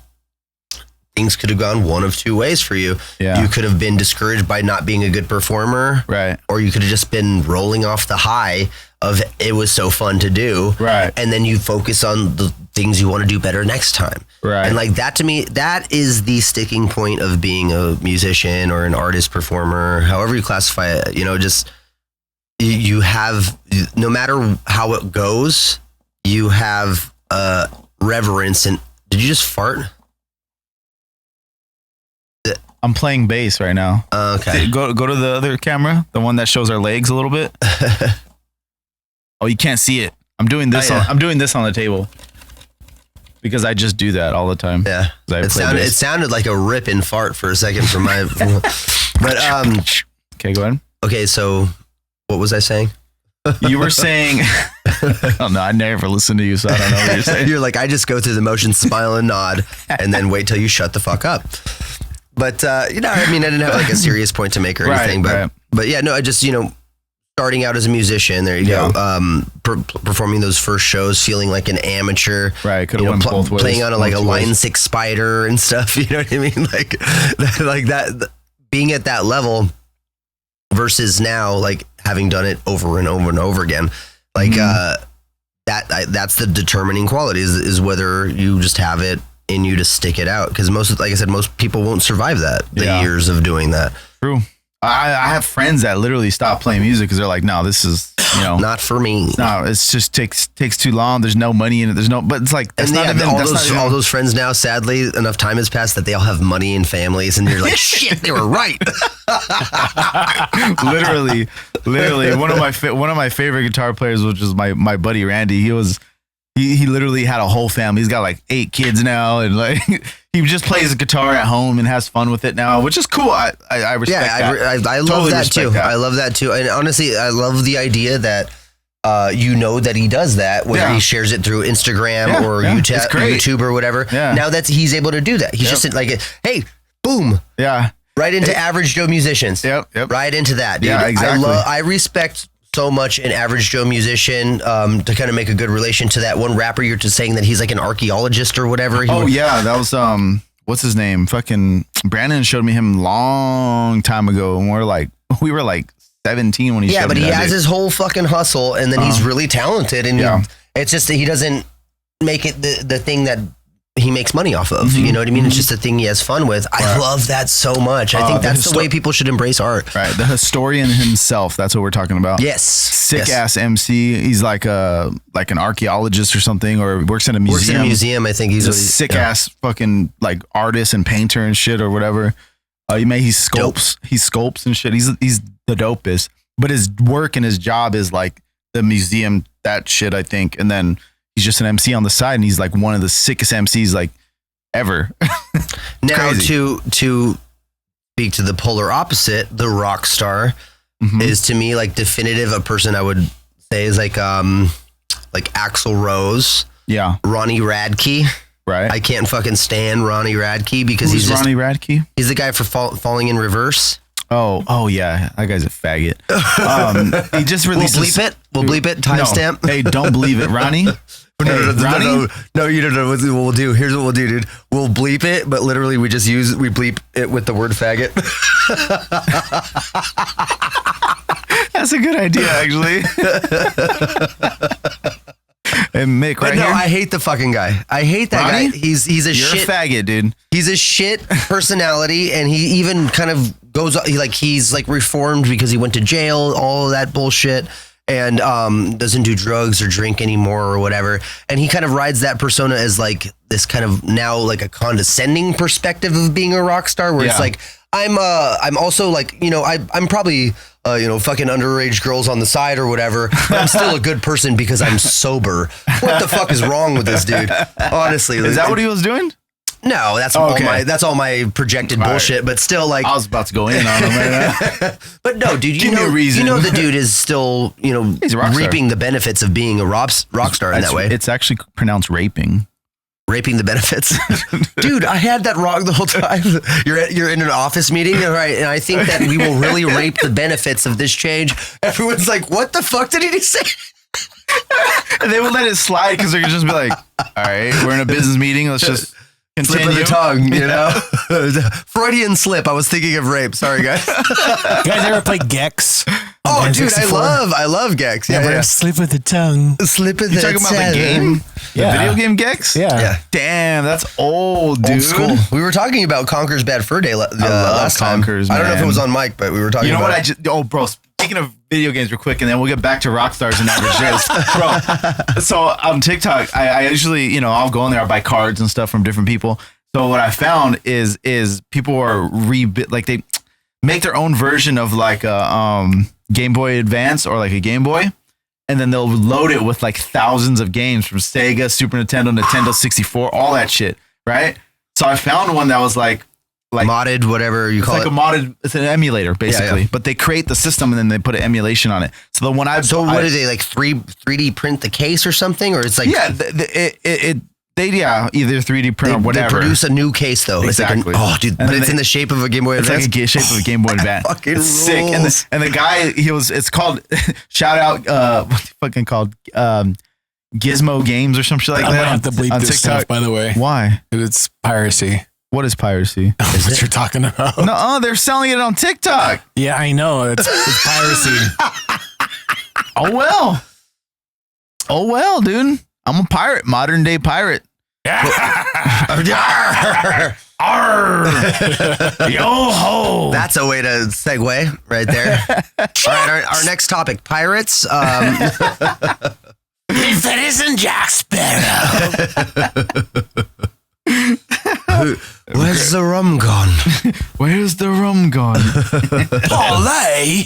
Things could have gone one of two ways for you. Yeah. You could have been discouraged by not being a good performer. Right. Or you could have just been rolling off the high of it was so fun to do. Right. And then you focus on the things you want to do better next time. Right. And like that, to me, that is the sticking point of being a musician or an artist, performer, however you classify it. You know, just you have, no matter how it goes, you have reverence. And did you just fart? I'm playing bass right now. Okay. Go to the other camera, the one that shows our legs a little bit. Oh, you can't see it. I'm doing this. I'm doing this on the table because I just do that all the time. Yeah. It sounded like a rip and fart for a second from my. But okay, go ahead. Okay, so what was I saying? You were saying. I don't know. I never listened to you, so I don't know what you're saying. You're like, I just go through the motion, smile and nod, and then wait till you shut the fuck up. But, you know, I mean, I didn't have like a serious point to make or anything, but yeah, no, I just, you know, starting out as a musician, there you go, performing those first shows, feeling like an amateur, right? Could have went both ways. Playing on a Line 6 Spider and stuff, you know what I mean? Like that, being at that level versus now, like having done it over and over and over again, like, that's the determining quality is whether you just have it in you to stick it out, because like I said, most people won't survive that years of doing that. True. I have friends that literally stop playing music because they're like, no, this is, you know, not for me. No, it's just takes too long. There's no money in it. But it's like, that's all those friends now, sadly, enough time has passed that they all have money and families, and you're like, shit, they were right. literally one of my favorite guitar players, which is my buddy Randy. He literally had a whole family. He's got like 8 kids now, and like he just plays a guitar at home and has fun with it now, which is cool. I respect that. I love that too. I love that too. And honestly, I love the idea that you know that he does that, whether he shares it through Instagram or YouTube or whatever. Yeah. Now he's able to do that. He's just like, hey, boom. Yeah. Right into average Joe musicians. Yep. Right into that, dude. Yeah, exactly. I respect so much an average Joe musician to kind of make a good relation to that one rapper you're just saying that he's like an archaeologist or whatever. That was what's his name? Fucking Brandon showed me him long time ago, and we were like 17 when he showed me. But he has his whole fucking hustle, and then he's really talented, and it's just that he doesn't make it the thing that he makes money off of. You know what I mean? It's just a thing he has fun with. I love that so much. I think that's the way people should embrace art. Right. The historian himself. That's what we're talking about. Yes. Sick ass MC. He's like an archaeologist or something, or works in a museum. Works in a museum. I think he's a sick ass fucking like artist and painter and shit or whatever. He sculpts. He sculpts and shit. He's the dopest. But his work and his job is like the museum, that shit, I think. And then he's just an MC on the side, and he's like one of the sickest MCs like ever. Now to speak to the polar opposite, the rock star is to me like definitive. A person I would say is like Axl Rose, Ronnie Radke. Right. I can't fucking stand Ronnie Radke because Who's Ronnie Radke? He's the guy for Falling in Reverse. Oh yeah, that guy's a faggot. He just released. We'll bleep it. Timestamp. No. Hey, don't believe it, Ronnie. No, you don't know what we'll do. Here's what we'll do, dude. We'll bleep it, but literally we bleep it with the word faggot. That's a good idea, actually. And Mick, right here. I hate the fucking guy. I hate that Ronnie? guy. He's a You're shit a faggot, dude. He's a shit personality, and he even kind of goes. He's like reformed because he went to jail. All of that bullshit. And doesn't do drugs or drink anymore or whatever. And he kind of rides that persona as like this kind of now like a condescending perspective of being a rock star, where it's like I'm also like, I'm probably fucking underage girls on the side or whatever, but I'm still a good person because I'm sober. What the fuck is wrong with this dude? Honestly, is that what he was doing? No, that's all my projected bullshit. But still, like I was about to go in on him right now. But no, dude, you know the dude is still he's reaping the benefits of being a rock star in that way. It's actually pronounced raping. Raping the benefits. Dude, I had that wrong the whole time. You're in an office meeting, right? And I think that we will really rape the benefits of this change. Everyone's like, what the fuck did he say? And they will let it slide because they're just be like, all right, we're in a business meeting. Let's just continue. Slip of the tongue, Freudian slip. I was thinking of rape. Sorry, guys. You guys ever play Gex? Oh, dude, I love Gex. Yeah. Slip of the tongue. Slip of the tongue. You talking about the game? Yeah. The video game Gex? Yeah. Damn, that's old, dude. Old school. We were talking about Conker's Bad Fur Day last time. Conkers, I don't know if it was on mic, but we were talking about bro, speaking of video games real quick, and then we'll get back to rock stars and averages. Bro, so on TikTok, I usually, I'll go on there, I'll buy cards and stuff from different people. So what I found is people are they make their own version of like a Game Boy Advance or like a Game Boy, and then they'll load it with like thousands of games from Sega, Super Nintendo, Nintendo 64, all that shit, right? So I found one that was like modded, whatever you call it. It's an emulator basically, but they create the system and then they put an emulation on it. So the one what do they like 3D print the case or something, or it's like they either 3D print or whatever. They produce a new case though. Exactly. It's like but it's in the shape of a Game Boy Advance. It's like a shape of a Game Boy Advance. Fucking it's sick. And the guy, it's called shout out what's it fucking called? Gizmo Games or some shit like that. I'm gonna have to bleep this stuff, by the way. Why? It's piracy. What is piracy? Is what you're talking about? No, they're selling it on TikTok. Yeah, I know. It's piracy. Oh well, dude. I'm a pirate, modern day pirate. Yo ho! That's a way to segue right there. All right, our next topic: pirates. If it isn't Jack Sparrow. Where's the rum gone? Where's the rum gone? Parlay.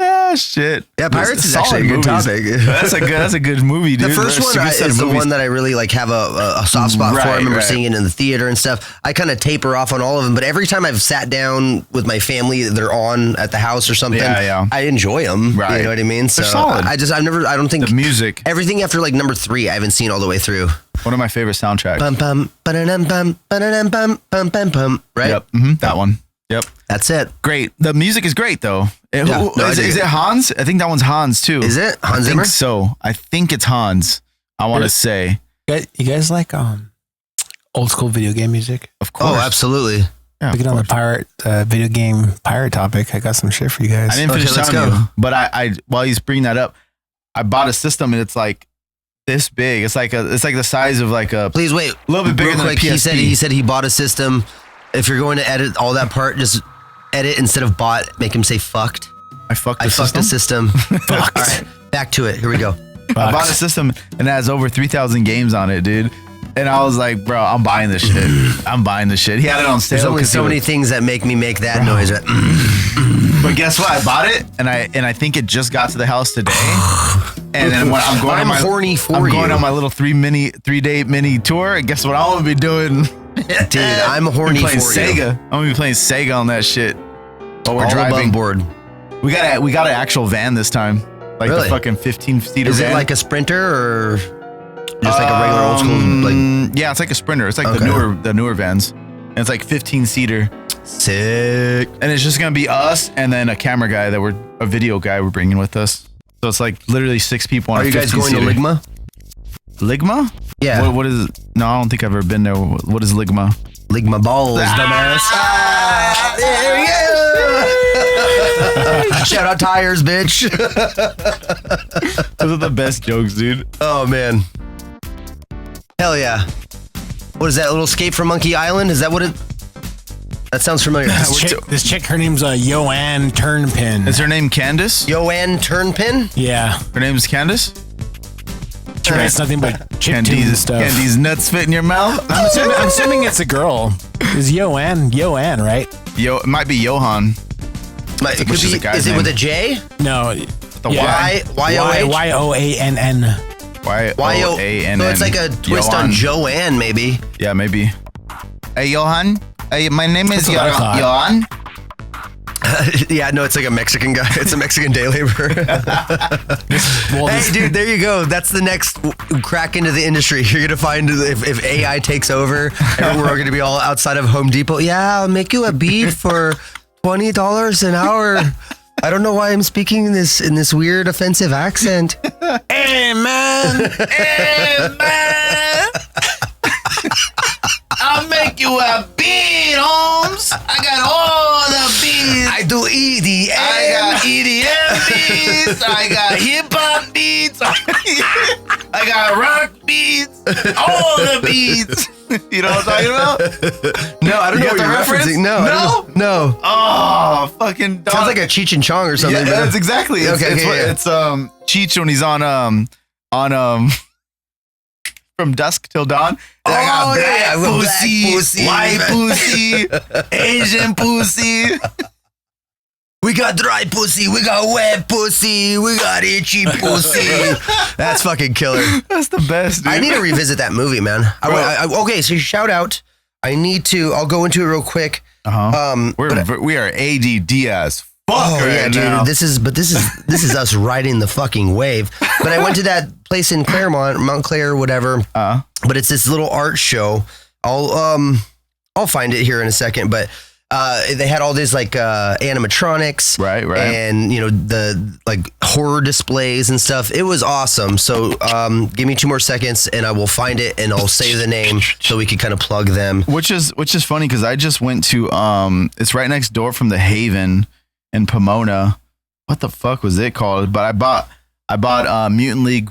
Ah, shit. Yeah, Pirates is actually a good topic. That's a good movie, dude. The first one is the one that I really like have a soft spot for. I remember seeing it in the theater and stuff. I kind of taper off on all of them, but every time I've sat down with my family, they're on at the house or something. Yeah. I enjoy them. Right. You know what I mean? They're solid. I don't think the music. Everything after like number 3, I haven't seen all the way through. One of my favorite soundtracks. Bum bum ba-da-dum bum ba-da-dum bum bum bum. Right. Yep. That one. Yep. That's it. Great. The music is great though. Is it Hans? I think that one's Hans too. Is it Hans Zimmer? I think so. I think it's Hans. I want to say. You guys like old school video game music? Of course. Oh, absolutely. Yeah, we get on the video game pirate topic. I got some shit for you guys. I didn't finish telling you, but I while he's bringing that up, I bought a system and it's like this big. It's like the size of like a. Please wait. A little bit bigger than a PSP. He said he bought a system. If you're going to edit all that part, just edit instead of bought. Make him say fucked. I fucked the system. Fucked. All right, back to it. Here we go. I bought a system and it has over 3,000 games on it, dude. And I was like, bro, I'm buying this shit. I'm buying this shit. He had it on sale. There's only so many things that make me make that noise. Right? But guess what? I bought it and I think it just got to the house today. And then when I'm going I'm going on my little 3-day mini tour. And guess what I'm gonna be doing? Dude, I'm horny for Sega. I'm gonna be playing Sega on that shit while we're driving. Board. We got an actual van this time. Like the fucking 15-seater Is van. it like a Sprinter or just like a regular old school? Like, yeah, it's like a Sprinter. It's like the newer vans. And it's like 15-seater. Sick. And it's just gonna be us and then a camera guy a video guy we're bringing with us. So it's like literally 6 people on a 15-seater. Are you guys going to Ligma? Ligma? Yeah. What is it? No, I don't think I've ever been there. What is Ligma? Ligma balls, dumbass. There we go. Shout out tires, bitch. Those are the best jokes, dude. Oh, man. Hell yeah. What is that, a little escape from Monkey Island? Is that what it... That sounds familiar. This chick, her name's Joanne Turnpin. Is her name Candace? Joanne Turnpin? Yeah. Her name's Candace? She writes nothing but chiptunes and stuff. Candy's nuts fit in your mouth? I'm assuming it's a girl. Is Joanne, right? It might be Johan. It could be, is it with a J? No. The Y? Y-O-A-N-N. Y-O-A-N-N. So it's like a twist on Joanne, maybe. Yeah, maybe. Hey, Johan. Hey, my name is Johan. Yeah, no, it's like a Mexican guy. It's a Mexican day laborer. Hey, dude, there you go. That's the next crack into the industry. You're going to find if AI takes over and we're going to be all outside of Home Depot. Yeah, I'll make you a beat for $20 an hour. I don't know why I'm speaking in this weird offensive accent. Hey, man. Hey, man. I'll make you a beat, Holmes. I got all the beats. I do EDM. I got EDM beats. I got hip hop beats. I got rock beats. All the beats. You know what I'm talking about? No, I don't know what you're referencing. No. Oh, fucking sounds like a Cheech and Chong or something. Yeah, that's exactly. It's Cheech when he's on From Dusk Till Dawn. I got black pussy, white pussy, Asian pussy. We got dry pussy, we got wet pussy, we got itchy pussy. That's fucking killer. That's the best, dude. I need to revisit that movie, man. Okay, so shout out. I'll go into it real quick. We are ADD as fuck. Oh yeah, dude. Now. This is us riding the fucking wave. But I went to that place in Claremont, Montclair, whatever. But it's this little art show. I'll find it here in a second. But they had all these like animatronics, right, and the like horror displays and stuff. It was awesome. So give me 2 more seconds, and I will find it, and I'll say the name so we can kind of plug them. Which is funny because I just went to it's right next door from the Haven in Pomona. What the fuck was it called? But I bought Mutant League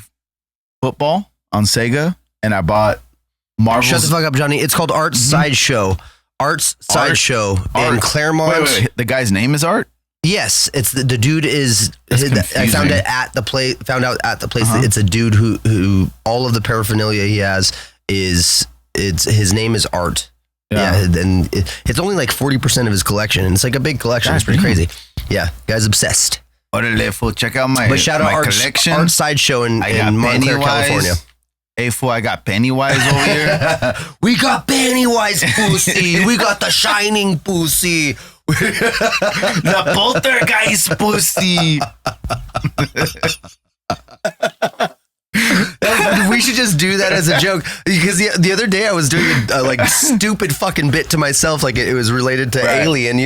Football on Sega, and I bought Marvel's. Shut the fuck up, Johnny. It's called Arts Sideshow. Arts Sideshow in Claremont. Wait. The guy's name is Art? Yes, it's the dude is. I found it at the place. Found out at the place that it's a dude who all of the paraphernalia he has is his name is Art. Yeah, and it's only like 40% of his collection, and it's like a big collection. It's pretty crazy. Yeah, guy's obsessed. Orale, fool, check out my shout out collection. Art Sideshow in Montclair, California. Hey, fool, I got Pennywise over here. We got Pennywise pussy. We got the shining pussy. The poltergeist pussy. We should just do that as a joke, because the other day I was doing a like stupid fucking bit to myself, like it was related to Alien.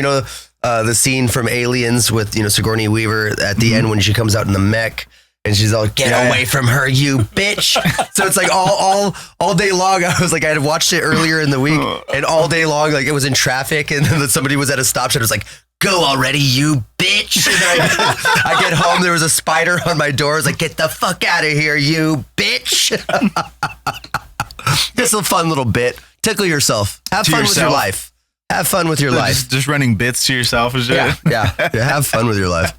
The scene from Aliens with Sigourney Weaver at the end when she comes out in the mech. And she's all, get away from her, you bitch. So it's like all day long. I was like, I had watched it earlier in the week, and all day long, like it was in traffic, and then somebody was at a stop sign. It was like, go already, you bitch. And then I get home, there was a spider on my door. I was like, get the fuck out of here, you bitch. Just a fun little bit. Tickle yourself. Have fun with your life. Have fun with your life. Just running bits to yourself and shit. Yeah. Have fun with your life.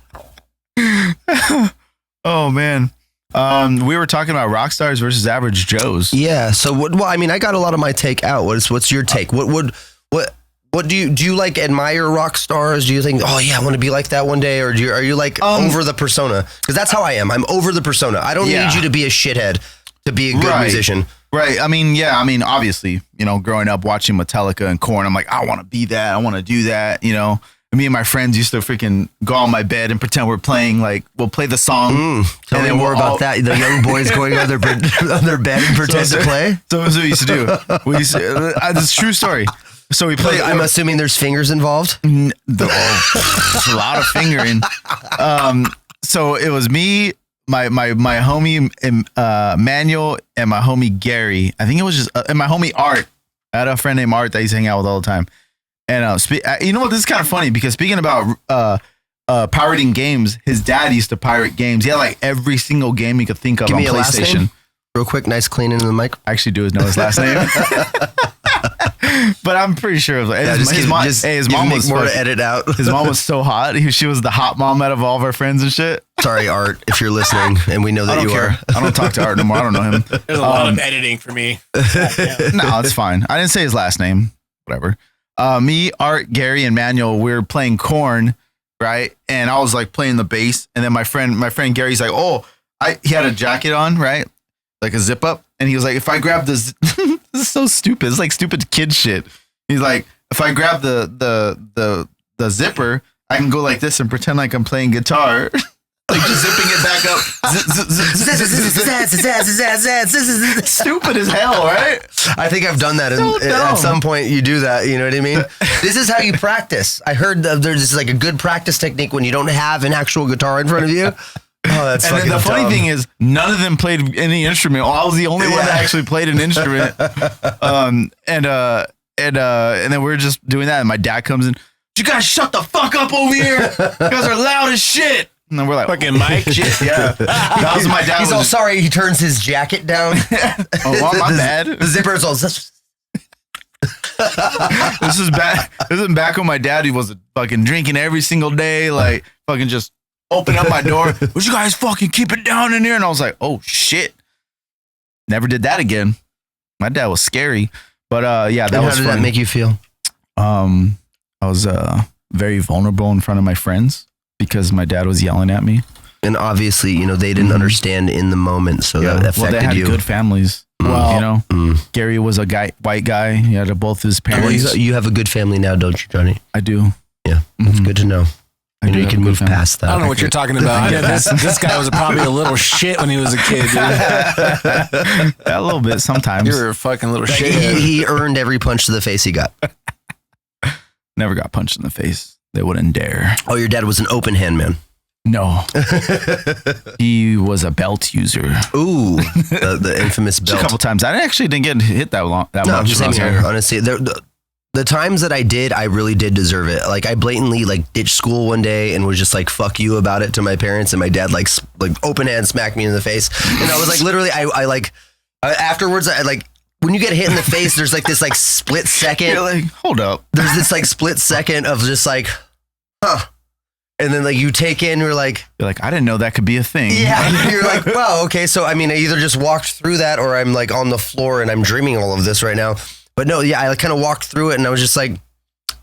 Oh, man. We were talking about rock stars versus average Joes. Yeah. So I got a lot of my take out. What's your take? What do you like admire rock stars? Do you think, oh yeah, I want to be like that one day? Or are you like over the persona? Because that's how I am. I'm over the persona. I don't need you to be a shithead to be a good musician. Right. I mean, obviously, growing up watching Metallica and Korn, I'm like, I want to be that. I want to do that. Me and my friends used to freaking go on my bed and pretend we're playing, like, we'll play the song. Tell me more about that. The young boys going on their bed and pretend to play? So that's what we used to do. This is a true story. So we play. I'm assuming there's fingers involved? There's a lot of fingering. So it was me, my homie Manuel, and my homie Gary. I think it was just and my homie Art. I had a friend named Art that I used to hang out with all the time. And you know what? This is kind of funny because speaking about pirating games, his dad used to pirate games. He had like every single game you could think of on PlayStation. Last name? Real quick, nice clean into the mic. I actually do know his last name. But I'm pretty sure it was like, his mom was more to edit out. His mom was so hot. She was the hot mom out of all of our friends and shit. Sorry, Art, if you're listening, and we know that you are. I don't talk to Art no more. I don't know him. There's a lot of editing for me. No, it's fine. I didn't say his last name. Whatever. Me, Art, Gary, and Manuel, we were playing Korn, right? And I was like playing the bass, and then my friend Gary's like, he had a jacket on, right? Like a zip up, and he was like, if I grab this, this is so stupid. It's like stupid kid shit. He's like, if I grab the zipper, I can go like this and pretend like I'm playing guitar. Like just zipping it back up. Stupid as hell, right? I think I've done that at some point. You do that, you know what I mean? This is how you practice. I heard there's like a good practice technique when you don't have an actual guitar in front of you. Oh, that's and then the funny thing is, none of them played any instrument. I was the only one that actually played an instrument. And then we're just doing that, and my dad comes in. You guys shut the fuck up over here. You guys are loud as shit. And then we're like, fucking Mike. Shit, yeah. That was my dad. He's all sorry. He turns his jacket down. My bad. The zipper's all. This is back. This is back when my daddy was fucking drinking every single day, like fucking just open up my door. Would you guys fucking keep it down in here? And I was like, oh shit. Never did that again. My dad was scary. But that was fun. How did that make you feel? I was very vulnerable in front of my friends because my dad was yelling at me. And obviously, they didn't understand in the moment, so that affected they had you. Good families. Well, Gary was a white guy. He had both his parents. Well, you have a good family now, don't you, Jonny? I do. Yeah, that's good to know. You can move past that. I don't know what you're talking about. This guy was probably a little shit when he was a kid, dude. A little bit sometimes. You were a fucking little shit. He earned every punch to the face he got. Never got punched in the face. They wouldn't dare. Oh, your dad was an open hand man. No. He was a belt user. Ooh, the infamous belt. A couple times. I actually didn't get hit that much. Same here, honestly. The times that I did, I really did deserve it. Like I blatantly ditched school one day and was just like, fuck you about it to my parents. And my dad like open hand smacked me in the face. And I was like, literally, afterwards, when you get hit in the face, there's like this split second. You're like, hold up. There's this split second of just like, huh. And then you take in, you're like, I didn't know that could be a thing. Yeah. You're like, wow, okay. So, I mean, I either just walked through that or I'm on the floor and I'm dreaming all of this right now. But no, I kind of walked through it and I was just like,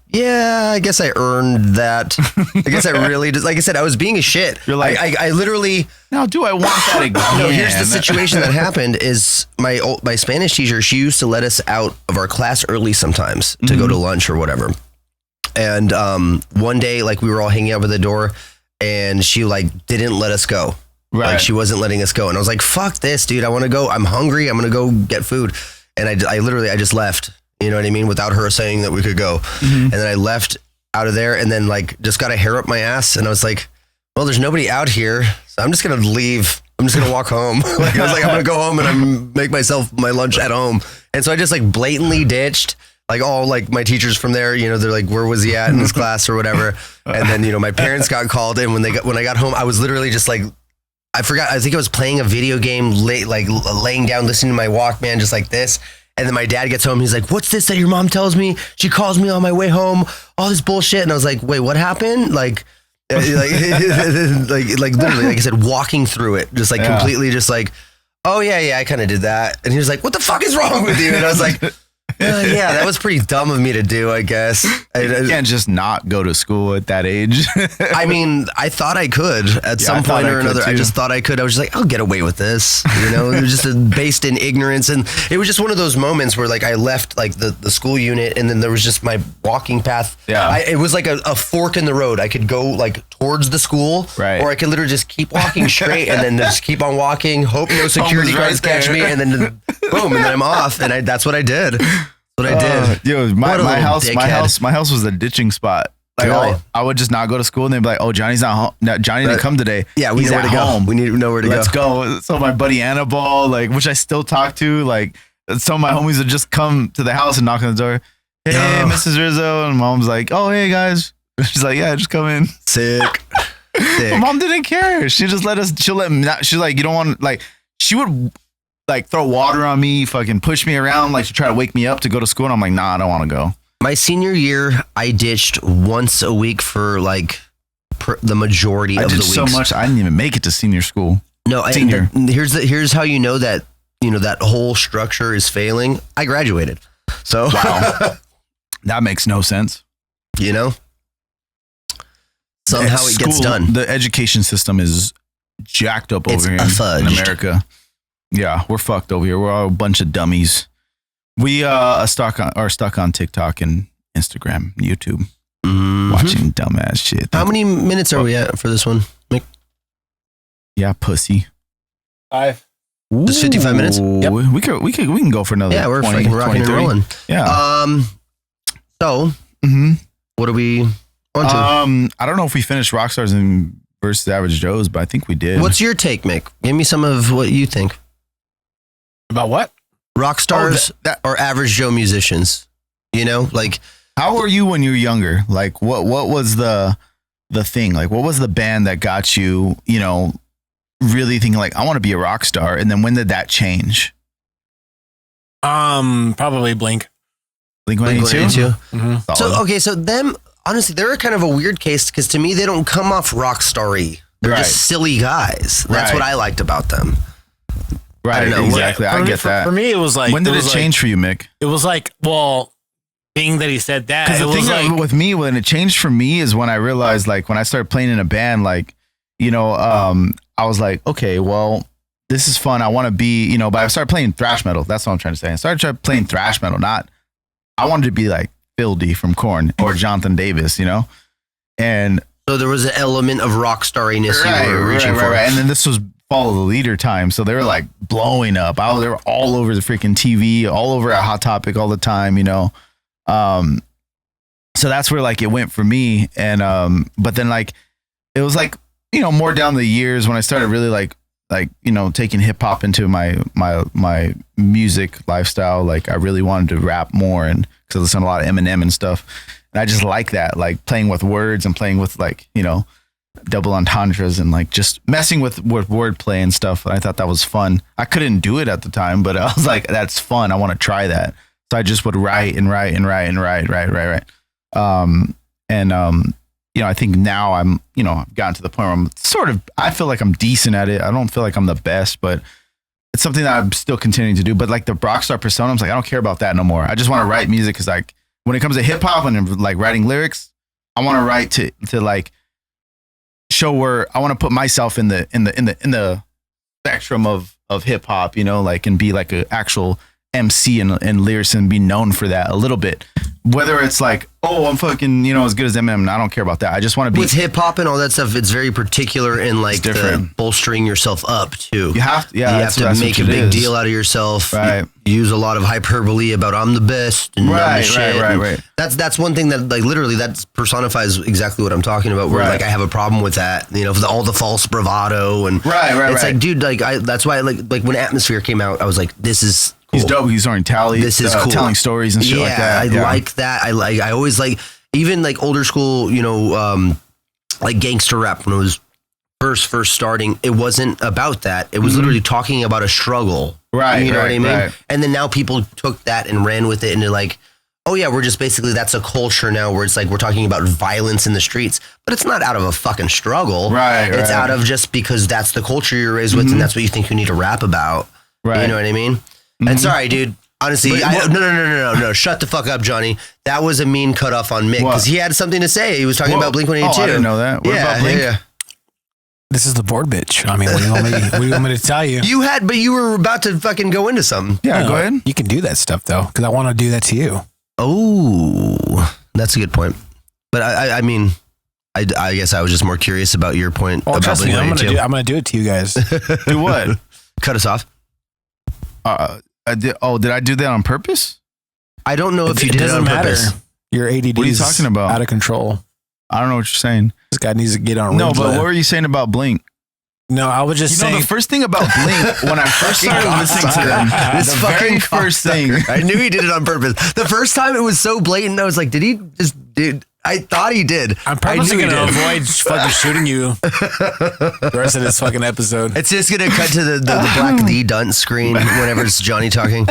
yeah, I guess I earned that. I guess I really did. Like I said, I was being a shit. You're like, I literally. Now, do I want that again? No, here's the situation that happened is my Spanish teacher, she used to let us out of our class early sometimes to go to lunch or whatever. And one day, we were all hanging out by the door and she didn't let us go. Right. She wasn't letting us go. And I was like, fuck this, dude. I want to go. I'm hungry. I'm going to go get food. And I literally just left, you know what I mean? Without her saying that we could go. And then I left out of there and then just got a hair up my ass. And I was like, well, there's nobody out here. So I'm just going to leave. I'm just going to walk home. I was like, I'm going to go home and make myself my lunch at home. And so I just blatantly ditched. like all like my teachers from there, you know, they're like, where was he at in his class or whatever. And then, you know, my parents got called in when I got home, I was literally just like, I think I was playing a video game laying down, listening to my Walkman, just like this. And then my dad gets home. He's like, what's this that your mom tells me? She calls me on my way home, all this bullshit. And I was like, wait, what happened? Like literally, like I said, walking through it, just like completely just like, oh yeah, I kind of did that. And he was like, what the fuck is wrong with you? And I was like, yeah, that was pretty dumb of me to do, I guess. You can't just not go to school at that age. I mean, I thought I could at some point or another. I just thought I could. I was just like, I'll get away with this. You know, it was just based in ignorance. And it was just one of those moments where like I left like the school unit and then there was just my walking path. Yeah. It was like a fork in the road. I could go like towards the school or I could literally just keep walking straight and then just keep on walking, hope no security guards catch me, and then boom, and then I'm off. And that's what I did. What I did. Yo, my house was a ditching spot. Like really? I would just not go to school and they'd be like, oh, Johnny's not home. No, Johnny didn't come today. Yeah, we know where to go. We need to know where to go. Let's go. So my buddy Annabelle, like, which I still talk to, like, some of my homies would just come to the house and knock on the door. Hey, Mrs. Rizzo. And mom's like, oh, hey, guys. She's like, yeah, just come in. Sick. My mom didn't care. She just let us, she's like, you don't want, like, she would like throw water on me, fucking push me around, like to try to wake me up to go to school. And I'm like, nah, I don't want to go. My senior year, I ditched once a week for like the majority of the weeks. So much, I didn't even make it to senior school. No, senior. Here's how you know that that whole structure is failing. I graduated. So wow, that makes no sense. You know, somehow it gets done. The education system is jacked up over here in America. Yeah, we're fucked over here. We're all a bunch of dummies. We are stuck on TikTok and Instagram, YouTube, watching dumbass shit. How many minutes are we at for this one, Mick? Yeah, pussy. 5. Just 55 minutes. Yep. We can go for another. Yeah, we're 20, fucking rocking and rolling. Yeah. So, what are we on to? I don't know if we finished Rockstars and versus Average Joes, but I think we did. What's your take, Mick? Give me some of what you think. About what? Rock stars or average Joe musicians, you know, like how were you when you were younger? Like what was the thing? Like what was the band that got you, you know, really thinking like I want to be a rock star? And then when did that change? Probably Blink 182. So them honestly, they're kind of a weird case because to me they don't come off rock starry. They're just silly guys. That's what I liked about them. Right, I don't know. Exactly. I get that. For me, it was like... When did it change for you, Mick? It was like, well, being that he said that... Because the thing with me, when it changed for me is when I realized, like, when I started playing in a band, like, you know, I was like, okay, well, this is fun. I want to be, you know, but I started playing thrash metal. That's what I'm trying to say. I started playing thrash metal, I wanted to be like Phil D from Korn or Jonathan Davis, you know? And... So there was an element of rock starriness you were reaching for. Right. And then this was Follow the Leader time, so they were like blowing up. They were all over the freaking TV, all over at Hot Topic all the time, you know. So that's where like it went for me, and but then like it was like, you know, more down the years when I started really like you know, taking hip hop into my music lifestyle. Like I really wanted to rap more, and because I listened to a lot of Eminem and stuff, and I just like that, like playing with words and playing with like, you know, double entendres and like just messing with wordplay and stuff. I thought that was fun. I couldn't do it at the time, but I was like, that's fun. I want to try that. So I just would write. You know, I think now I'm, you know, I've gotten to the point where I'm sort of, I feel like I'm decent at it. I don't feel like I'm the best, but it's something that I'm still continuing to do. But like the rockstar persona, I'm like, I don't care about that no more. I just want to write music because like when it comes to hip hop and like writing lyrics, I want to write to like show where I want to put myself in the spectrum of hip hop, you know, like, and be like an actual MC and lyricist and be known for that a little bit. Whether it's like, oh, I'm fucking, you know, as good as Eminem, I don't care about that. I just want to be with hip hop and all that stuff. It's very particular in like the bolstering yourself up too. You have to, yeah, you have to make a big deal out of yourself. Right. You use a lot of hyperbole about I'm the best and I'm the shit. Right. That's one thing that like literally that personifies exactly what I'm talking about. Where like I have a problem with that. You know, all the false bravado and it's like, dude, like that's why like when Atmosphere came out, I was like, this is He's dope. He's on tally. This is cool. Telling stories and shit like that. I like that. I always like, even like older school, you know, like gangster rap when it was first starting, it wasn't about that. It was literally talking about a struggle. Right. You know what I mean? Right. And then now people took that and ran with it, and they're like, oh yeah, we're just basically, that's a culture now where it's like we're talking about violence in the streets, but it's not out of a fucking struggle. Right. It's out of just because that's the culture you're raised with, and that's what you think you need to rap about. Right. You know what I mean? And sorry, dude. Honestly, no. Shut the fuck up, Johnny. That was a mean cutoff on Mick because he had something to say. He was talking about Blink-182. Oh, I didn't know that. What about Blink? Yeah. This is the board bitch. I mean, what do you want me to tell you? But you were about to fucking go into something. Yeah, go ahead. You can do that stuff though, because I want to do that to you. Oh, that's a good point. But I mean, I guess I was just more curious about your point. Oh, about trust me, I'm gonna do it to you guys. Do what? Cut us off. Did I do that on purpose? I don't know if you did it on purpose. Your ADD What are you talking about? Out of control. I don't know what you're saying. This guy needs to get on. No, but what were you saying about Blink? No, I was just saying. The first thing about Blink, when I first started listening to them, This the fucking very first thing. I knew he did it on purpose. The first time it was so blatant, I was like, did he just, dude? I thought he did. I'm purposely going to avoid fucking shooting you the rest of this fucking episode. It's just going to cut to the black Thee Dunce screen whenever it's Johnny talking.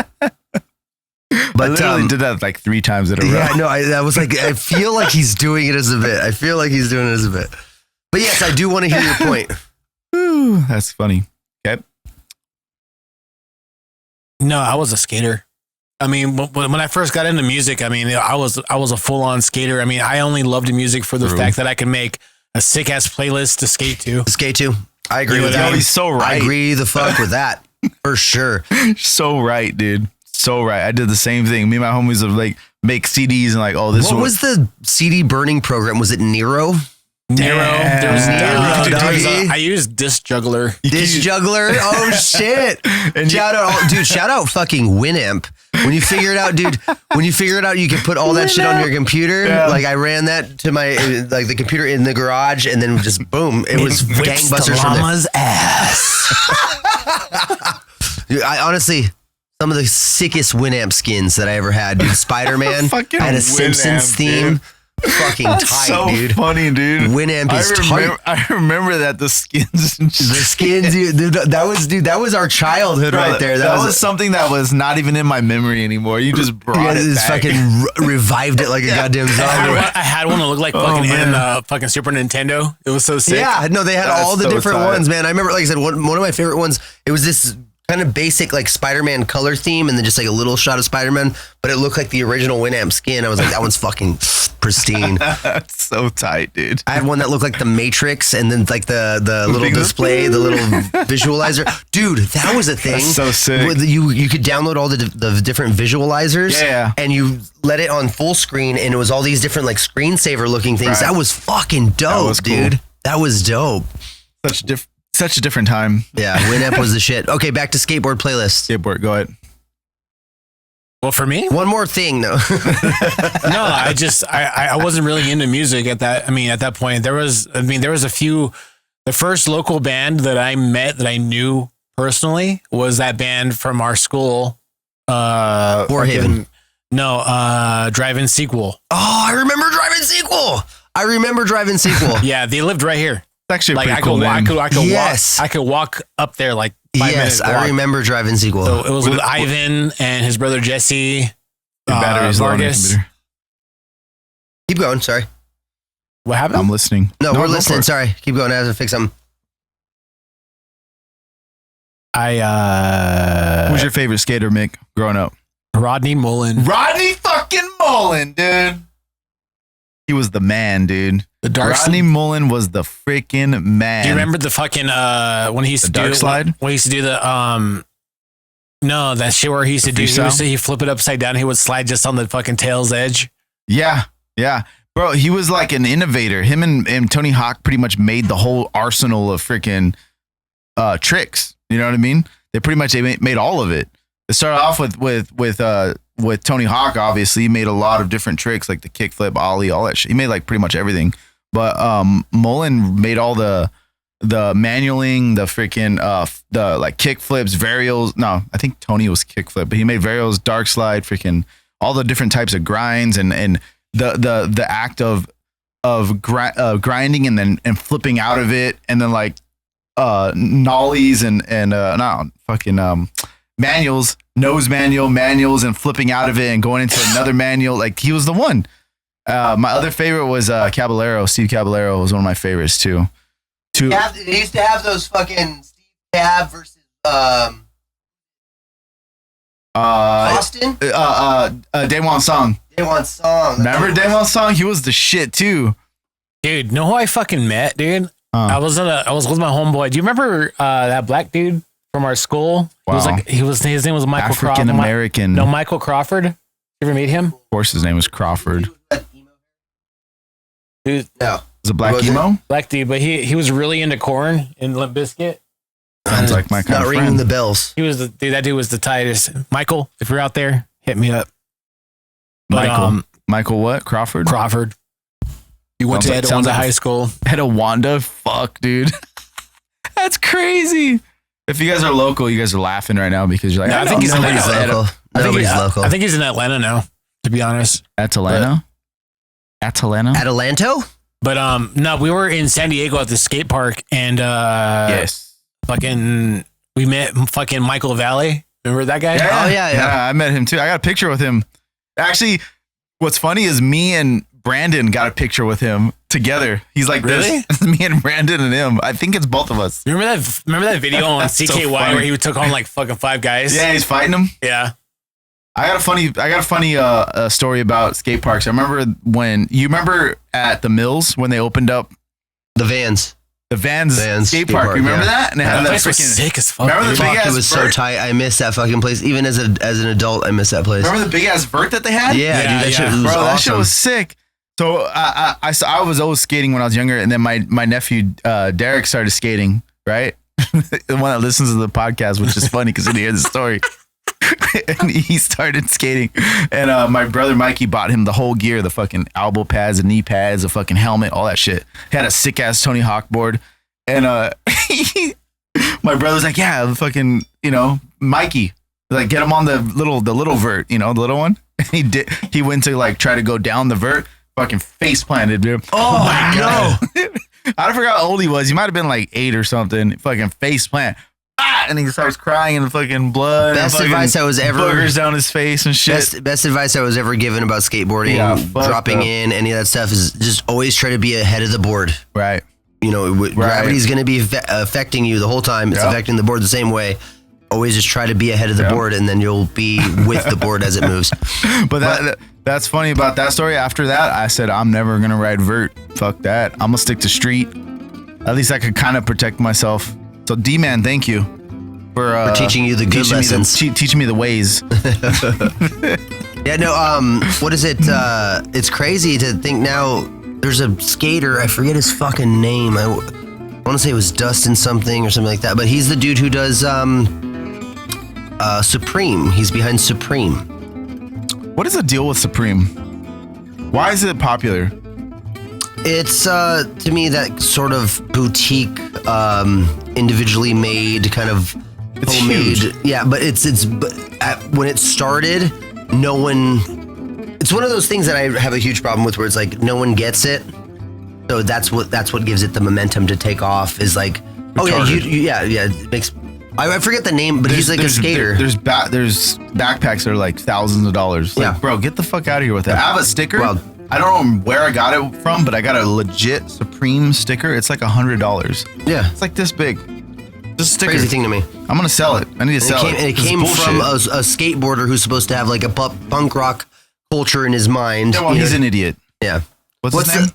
But I literally did that like 3 times in a row. Yeah, no, I was like, I feel like he's doing it as a bit. But yes, I do want to hear your point. Ooh, that's funny. Okay. No, I was a skater. I mean, when I first got into music, I mean, I was a full on skater. I mean, I only loved music for the fact that I could make a sick ass playlist to skate to. I agree with that. He's so right. I agree the fuck with that for sure. So right, dude. So right. I did the same thing. Me and my homies would like make CDs and like, oh, this. What was the CD burning program? Was it Nero? I used Disc Juggler. Disc Juggler? Oh shit. Shout out fucking Winamp. When you figure it out, dude, you can put all that shit on your computer. Yeah. Like I ran that to my, like the computer in the garage and then just boom. It was gangbusters from llama's ass. Dude, I honestly, some of the sickest Winamp skins that I ever had, dude. Spider-Man had a Simpsons theme. Fucking tight, so dude. Funny, dude. Winamp is tight. I remember that the skins, dude, that was our childhood right there. That was something that was not even in my memory anymore. You just brought it back. Fucking revived it like a goddamn zombie. I had one that looked like fucking Super Nintendo. It was so sick. Yeah, no, they had all the different ones, man. I remember, like I said, one of my favorite ones. It was this kind of basic like Spider-Man color theme, and then just like a little shot of Spider-Man, but it looked like the original Winamp skin. I was like, that one's fucking pristine. That's so tight, dude. I had one that looked like the Matrix, and then like the little display, the little visualizer. Dude, that was a thing. That's so sick. You could download all the different visualizers, and you let it on full screen, and it was all these different like screensaver looking things. Right. That was fucking dope, dude. Cool. That was dope. Such a different time. Yeah, Winamp was the shit. Okay, back to skateboard playlist. Skateboard, go ahead. Well, for me, one more thing, no. No, I wasn't really into music at that. I mean, at that point, there was a few. The first local band that I met that I knew personally was that band from our school, Warhaven. Drive-In Sequel. Oh, I remember Drive-In Sequel. Yeah, they lived right here. Actually, like I could walk up there like 5 minutes. I remember Drive-In Sequel. So it was with Ivan and his brother Jesse. Batteries Vargas. Keep going. Sorry. What happened? I'm listening. No, we're listening. Sorry. Keep going. I have to fix something. Who's your favorite skater, Mick, growing up? Rodney Mullen. Rodney fucking Mullen, dude. He was the man, dude. Rodney Mullen was the freaking man. Do you remember the fucking when he used to do dark slide? When he used to do the that shit where he used to do he flip it upside down, he would slide just on the fucking tail's edge. Yeah. Bro, he was like an innovator. Him and Tony Hawk pretty much made the whole arsenal of freaking tricks. You know what I mean? They pretty much made all of it. It started off with Tony Hawk, obviously. He made a lot of different tricks like the kickflip, ollie, all that shit. He made like pretty much everything. But Mullen made all the manualing, the freaking the like kick flips, varials. No, I think Tony was kick flip, but he made varials, dark slide, freaking all the different types of grinds and the act of grinding and then flipping out of it, and then like nollies and manuals, nose manuals and flipping out of it and going into another manual. Like he was the one. My other favorite was Caballero. Steve Caballero was one of my favorites too. They used to have those fucking Steve Cab versus Austin. Daewon Song. Daewon Song. Remember Daewon Song? He was the shit too. Dude, know who I fucking met, dude? I was with my homeboy. Do you remember that black dude from our school? Wow. His name was Michael Crawford. African American. No, Michael Crawford. You ever meet him? Of course, his name was Crawford. Dude, No. Was it Black Emo? black dude, but he was really into Korn and Limp Bizkit. Sounds like my kind Not of ringing friend. the bells. He was that dude was the tightest. Michael, if you're out there, hit me up. But, Michael what? Crawford? Crawford. He went Sounds to like high school. Etiwanda? Fuck, dude. That's crazy. If you guys are local, you guys are laughing right now because you're like, No, I I think think he's Nobody's local. Nobody's local. I think he's in Atlanta now, to be honest. Atlanta? Atalanto? But no, we were in San Diego at the skate park, and Yes. fucking we met fucking Michael Valley. Remember that guy? Oh, yeah. I met him too. I got a picture with him. Actually, what's funny is me and Brandon got a picture with him together. He's like, Really? this. Me and Brandon and him. I think it's both of us. Remember that video on That's so CKY funny. where he took on like fucking 5 guys? Yeah, he's fighting him. Yeah. I got a funny story about skate parks. I remember when you remember at the Mills when they opened up The Vans. the Vans skate skate park. park, You remember yeah. that? And it had That that place was freaking sick as fuck. Remember the dude. big Fuck, ass it was so vert? tight. I miss that fucking place. Even as an adult, I miss that place. Remember the big ass vert that they had? Yeah, Yeah, dude, that shit yeah. was Bro, awesome. that shit was sick. So I was always skating when I was younger, and then my nephew Derek started skating. Right, the one that listens to the podcast, which is funny because he hears the story. And he started skating, and my brother Mikey bought him the whole gear, the fucking elbow pads, the knee pads, the fucking helmet, all that shit. He had a sick ass Tony Hawk board, and my brother's like, yeah, the fucking Mikey, like get him on the little vert, the little one. And he went to like try to go down the vert, fucking face planted, dude. Oh my God. I forgot how old he was. He might have been like 8 or something. Fucking face plant. And he starts crying and fucking blood. Best and advice I was ever boogers down his face and shit. Best advice I was ever given about skateboarding, Yeah, fuck dropping up. in, any of that stuff is just always try to be ahead of the board. Right. Gravity's going to be affecting you the whole time. It's Yep. affecting the board the same way. Always just try to be ahead of the Yep. board, and then you'll be with the board as it moves. But that's funny about that story. After that, I said, I'm never going to ride vert. Fuck that. I'm going to stick to street. At least I could kind of protect myself. So D-Man, thank you for teaching you the good lessons. Teaching me the ways. Yeah, no, what is it? It's crazy to think now there's a skater, I forget his fucking name. I want to say it was Dustin something or something like that, but he's the dude who does Supreme. He's behind Supreme. What is the deal with Supreme? Why is it popular? It's to me that sort of boutique, individually made kind of It's homemade. huge. Yeah, but when it started, no one. It's one of those things that I have a huge problem with, where it's like no one gets it. So that's what gives it the momentum to take off. Is like, oh yeah, it makes. I forget the name, but he's like a skater. There's backpacks that are like thousands of dollars. Like, Yeah. bro, get the fuck out of here with that. I have a sticker. Well, I don't know where I got it from, but I got a legit Supreme sticker. It's like $100. Yeah, It's like this big. Just a sticker. crazy thing to me. I'm gonna sell it. I need to sell it. And it This is came from bullshit. a skateboarder who's supposed to have like a punk rock culture in his mind. Yeah, well, you he's know? an idiot. Yeah. What's his name?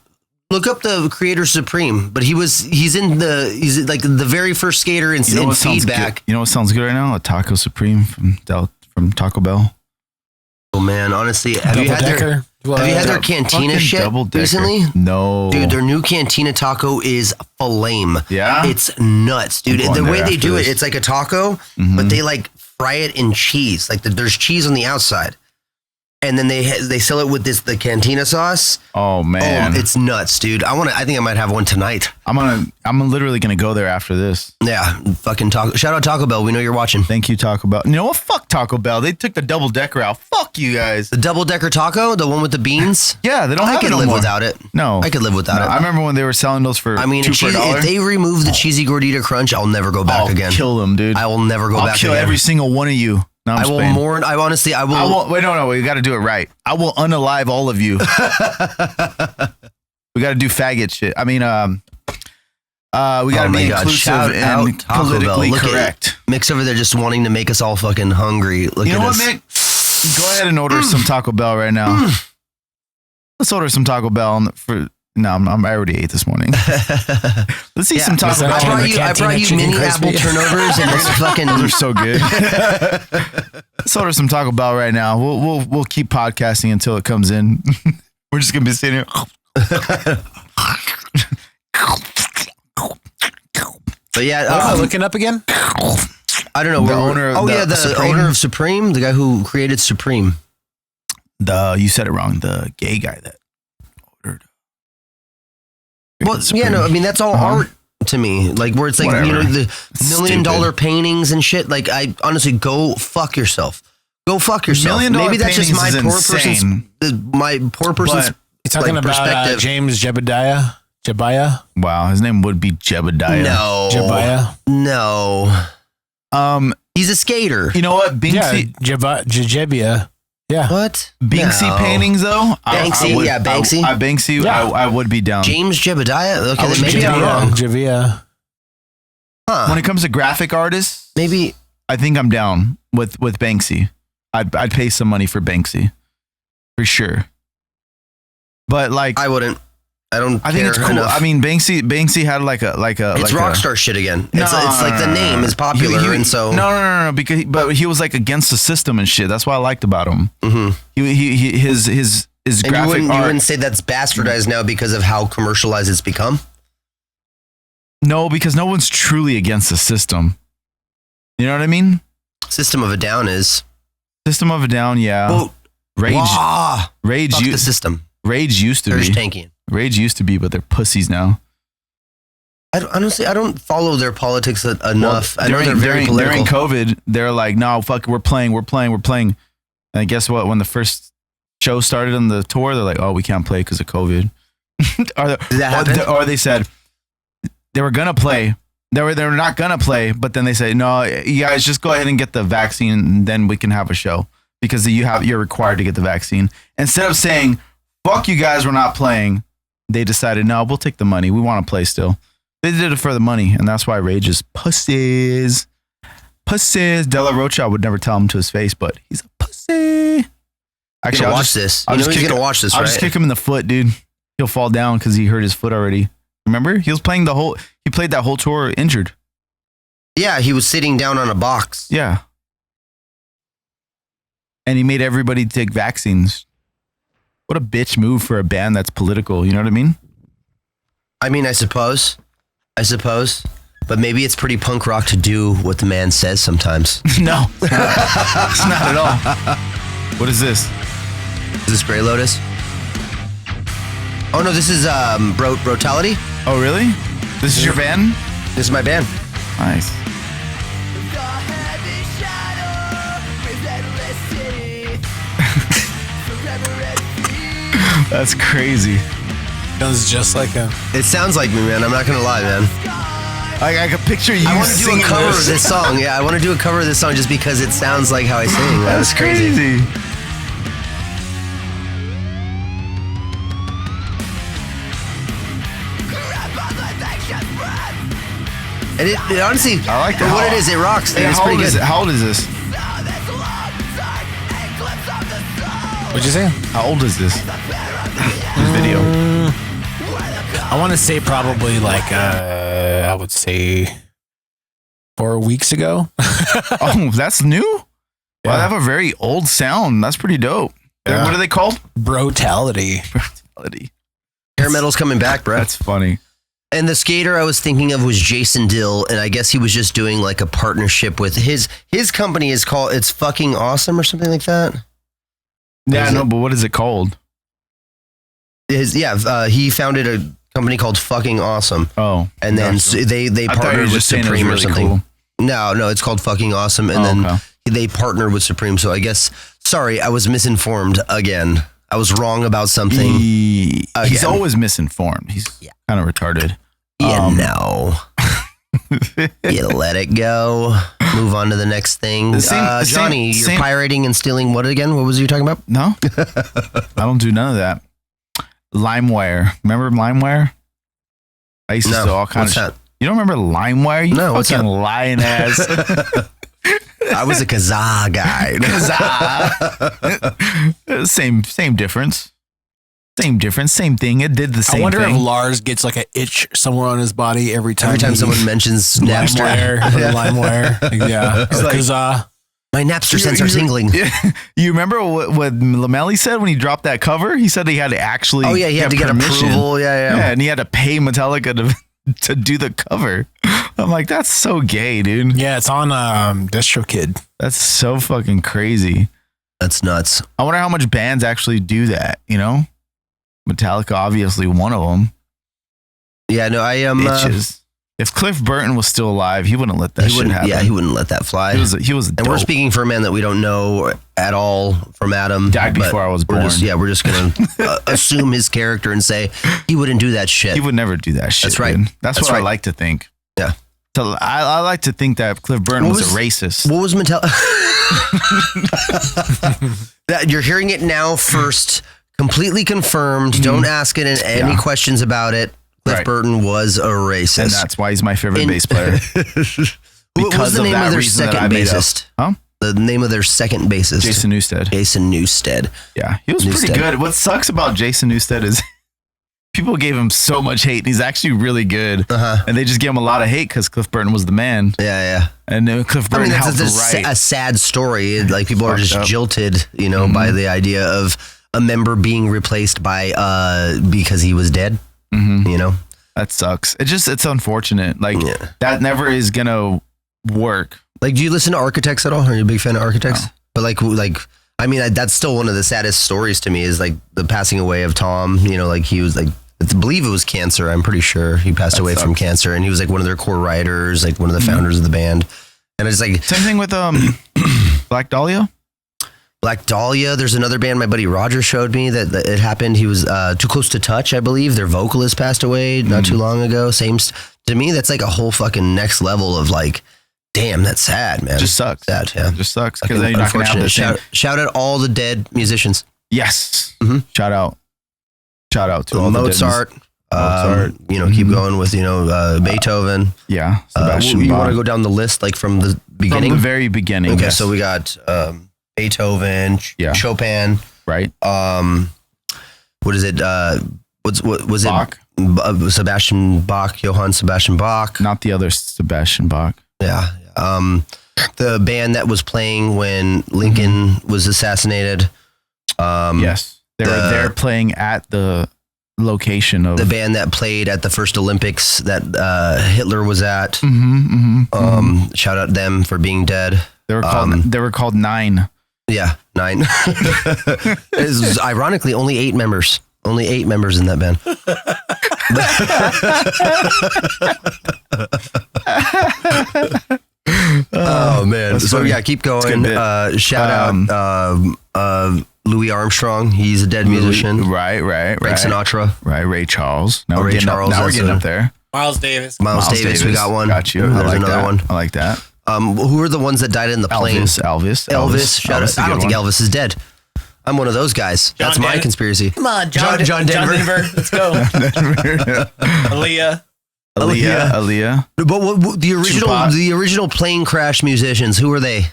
Look up the creator Supreme, but he's like the very first skater in, in what sounds Feedback. good? You know what sounds good right now? A Taco Supreme from Taco Bell. Oh man, honestly, have you had their cantina Fucking shit double-decker. recently? No. Dude, their new cantina taco is flame. Yeah? It's nuts, dude. I'm going The way there they after do this. it, it's like a taco, but they like fry it in cheese. Like there's cheese on the outside. and then they sell it with the cantina sauce. Oh man, it's nuts, dude. I think I might have one tonight. I'm literally gonna go there after this. Yeah, fucking shout out Taco Bell. We know you're watching. Thank you, Taco Bell. You know what? Fuck Taco Bell. They took the double decker out. Fuck you guys. The double decker taco, the one with the beans. Yeah, they don't have it no live more. without it. No, I could live without it. I remember when they were selling those for. If they remove the cheesy gordita crunch, I'll never go back again. Kill them, dude. I will never go back again. I'll kill every single one of you. No, I will mourn. I honestly, I will. Wait, no. We got to do it right. I will unalive all of you. We got to do faggot shit. I mean, we got to be inclusive and politically correct. Mick's over there just wanting to make us all fucking hungry. Look you know at what, us. Mick? Go ahead and order some Taco Bell right now. Let's order some Taco Bell for. No, I already ate this morning. Let's see some Taco Bell. I brought you mini apple turnovers, and it's fucking. Those are so good. Let's order some Taco Bell right now. We'll keep podcasting until it comes in. We're just gonna be sitting here. But yeah, what am I looking up again? I don't know. The owner. The owner of Supreme, the guy who created Supreme. You said it wrong. The gay guy that ordered. Well, yeah, no, I mean that's all art to me. Like where it's like Whatever. the $1 million paintings and shit. Like I honestly go fuck yourself. Go fuck yourself. $1 million Maybe that's just my poor person's You're talking about perspective. James Jebediah? Wow, his name would be Jebediah. No. Jebediah? No. He's a skater. You know what? Binksy. Yeah, Jebediah. Yeah. What? Binksy paintings though? Banksy, Banksy. Banksy, Yeah. I would be down. James Jebediah? Okay, I would then maybe I'm wrong. Jebediah. Huh. When it comes to graphic artists, Maybe. I think I'm down with Banksy. I'd pay some money for Banksy. For sure. But like I wouldn't. I don't I think care it's cool. enough. I mean, Banksy had like a It's rockstar shit again. It's like the name is popular, and so no, but he was like against the system and shit. That's what I liked about him. Mm-hmm. His and graphic you art. wouldn't say that's bastardized now because of how commercialized it's become. No, because no one's truly against the system. You know what I mean? System of a Down is System of a Down, yeah. well, Rage fuck the system. Rage used to There's be. tanking. Rage used to be, but they're pussies now. Honestly, I don't follow their politics enough. I know they're very political. During COVID, they're like, no, fuck, we're playing. And guess what? When the first show started on the tour, they're like, oh, we can't play because of COVID. Or they said they were gonna play. They were not gonna play, but then they say, no, you guys just go ahead and get the vaccine, and then we can have a show because you're required to get the vaccine. Instead of saying, fuck you guys, we're not playing, they decided, no, we'll take the money. We want to play still. They did it for the money, and that's why Rage is pussies. Pussies. De La Rocha would never tell him to his face, but he's a pussy. Actually, I'll watch this. You know he's gonna watch this, right? I'll just kick him in the foot, dude. He'll fall down because he hurt his foot already. Remember? He played that whole tour injured. Yeah, he was sitting down on a box. Yeah. And he made everybody take vaccines. What a bitch move for a band that's political. You know what I mean? I mean, I suppose. But maybe it's pretty punk rock to do what the man says sometimes. No. It's not at all. What is this? Is this Grey Lotus? Oh, no, this is Brotality. Oh, really? This is your band? This is my band. Nice. That's crazy. Sounds just like him. It sounds like me, man. I'm not going to lie, man. I can picture you. I want to do a cover of this song. Yeah, I want to do a cover of this song just because it sounds like how I sing. That's crazy. And it honestly, I like for what it is, it rocks. Hey, it's pretty good. How old is this? What'd you say? How old is this? This video. I want to say probably like, I would say 4 weeks ago. Oh, that's new? Yeah. Wow, they have a very old sound. That's pretty dope. Yeah. What are they called? Brotality. Brotality. Hair metal's coming back, bro. That's funny. And the skater I was thinking of was Jason Dill, and I guess he was just doing like a partnership with his company is called It's Fucking Awesome or something like that. Yeah, no, but what is it called? He founded a company called Fucking Awesome. Oh, and then they partnered with Supreme or something. Cool. No, it's called Fucking Awesome, and then they partnered with Supreme. So I guess, sorry, I was misinformed again. I was wrong about something. He's always misinformed. He's kind of retarded. You let it go. Move on to the next thing. Johnny, you're pirating and stealing what again? What was you talking about? No, I don't do none of that. LimeWire. Remember LimeWire? I used to steal all kinds of shit. You don't remember LimeWire? You fucking lying ass. I was a Kazaa guy. Same difference. Same difference. Same thing. It did the same thing. I wonder if Lars gets like an itch somewhere on his body every time someone mentions Napster. LimeWire. Yeah. He's like, Kazaa. My Napster sense are tingling. You remember what Lamelli said when he dropped that cover? He said he had to actually. Oh yeah, he had to get approval. Yeah, and he had to pay Metallica to do the cover. I'm like, that's so gay, dude. Yeah, it's on DistroKid. That's so fucking crazy. That's nuts. I wonder how much bands actually do that. You know, Metallica obviously one of them. Yeah, no, I am. If Cliff Burton was still alive, he wouldn't let that shit happen. Yeah, he wouldn't let that fly. He was and we're speaking for a man that we don't know at all from Adam. Died before I was born. We're just going to assume his character and say he wouldn't do that shit. He would never do that shit. That's right. Dude. That's what I like to think. Yeah. So I like to think that Cliff Burton was a racist. What was Metallica? You're hearing it now first. Completely confirmed. Don't ask it any questions about it. Cliff Burton was a racist. And that's why he's my favorite bass player. What was the name of their second bassist? Huh? The name of their second bassist? Jason Newsted. Yeah, he was pretty good. What sucks about Jason Newsted is people gave him so much hate, and he's actually really good. And they just gave him a lot of hate because Cliff Burton was the man. Yeah. And Cliff Burton helped write. A sad story. Like people are just jilted, by the idea of a member being replaced by because he was dead. That sucks. It's unfortunate. Like that never is gonna work. Like, do you listen to Architects at all? Are you a big fan of Architects? No. But I mean, that's still one of the saddest stories to me is like the passing away of Tom. Like he was like, I believe it was cancer. I'm pretty sure he passed away from cancer, and he was like one of their core writers, like one of the founders of the band. And it's like same thing with Black Dahlia. Black Dahlia. There's another band my buddy Roger showed me that it happened. He was Too Close to Touch, I believe. Their vocalist passed away not too long ago. To me, that's like a whole fucking next level of like, damn, that's sad, man. Just sucks. Sad, yeah. Just sucks because they're not gonna have the same. Shout out all the dead musicians. Yes. Shout out to all Mozart. Keep going with Beethoven. Yeah. Sebastian you Bach. want to go down the list like from the beginning? From the very beginning. Okay, yes. so we got Beethoven, Chopin, right? What is it? What was Bach. it? Sebastian Bach, Johann Sebastian Bach, not the other Sebastian Bach. Yeah. The band that was playing when Lincoln was assassinated. Yes, they were there playing at the location of the band that played at the first Olympics that Hitler was at. Shout out them for being dead. They were called Nine. Yeah, 9. It's ironically only 8 members. Only 8 members in that band. Oh man! That's so funny. Yeah, keep going. Shout out Louis Armstrong. He's a dead musician. Right. Frank Sinatra. Right. Ray Charles. Now Ray Charles. Now we're getting up there. Miles Davis. Miles Davis. We got one. Got you. There's I like another that. one. I like that. Who are the ones that died in the plane? Elvis. Shout out. I don't think Elvis is dead. I'm one of those guys. That's my conspiracy. Come on, John Denver. Let's go. Aaliyah. But the original plane crash musicians, who were they?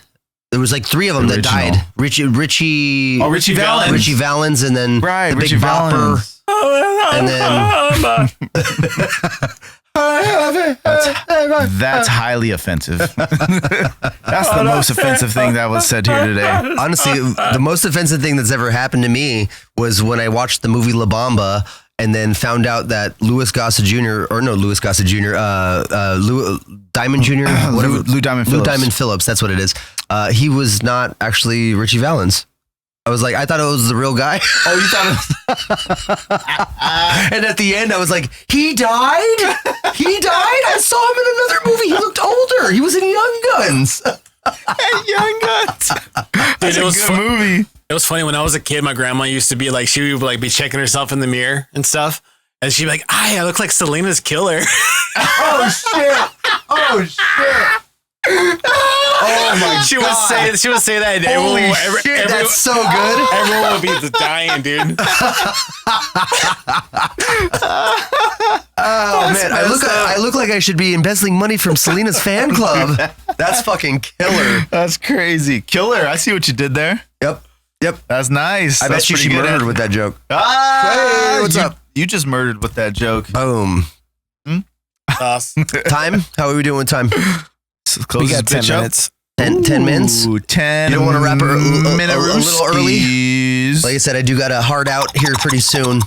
There was like 3 of them that died. Richie Valens. Richie Valens, and then the Richie Big Bopper. And then that's highly offensive. That's the most offensive thing that was said here today. Honestly, the most offensive thing that's ever happened to me was when I watched the movie La Bamba and then found out that Lou Diamond Jr., whatever, Lou Diamond Phillips. Lou Diamond Phillips, that's what it is. He was not actually Richie Valens. I was like, I thought it was the real guy. Oh, you thought And at the end, I was like, he died? He died? I saw him in another movie. He looked older. He was in Young Guns. Young Guns. That's Dude, a good movie. It was funny when I was a kid. My grandma used to be like, she would like be checking herself in the mirror and stuff, and she'd be like, "I look like Selena's killer." Oh shit! Oh shit! Oh my She god! would say that. And Holy shit! That's so good. Everyone would be dying, dude. Oh man, I look like I should be embezzling money from Selena's fan club. That's fucking killer. That's crazy. Killer. I see what you did there. Yep. That's nice. I bet you she murdered with that joke. Ah, Hey, what's up? You just murdered with that joke. Boom. Time? How are we doing with time? We got 10 minutes. 10 minutes? Ooh, 10 You don't want to wrap it a little early? minutes. Like I said, I do got a hard out here pretty soon.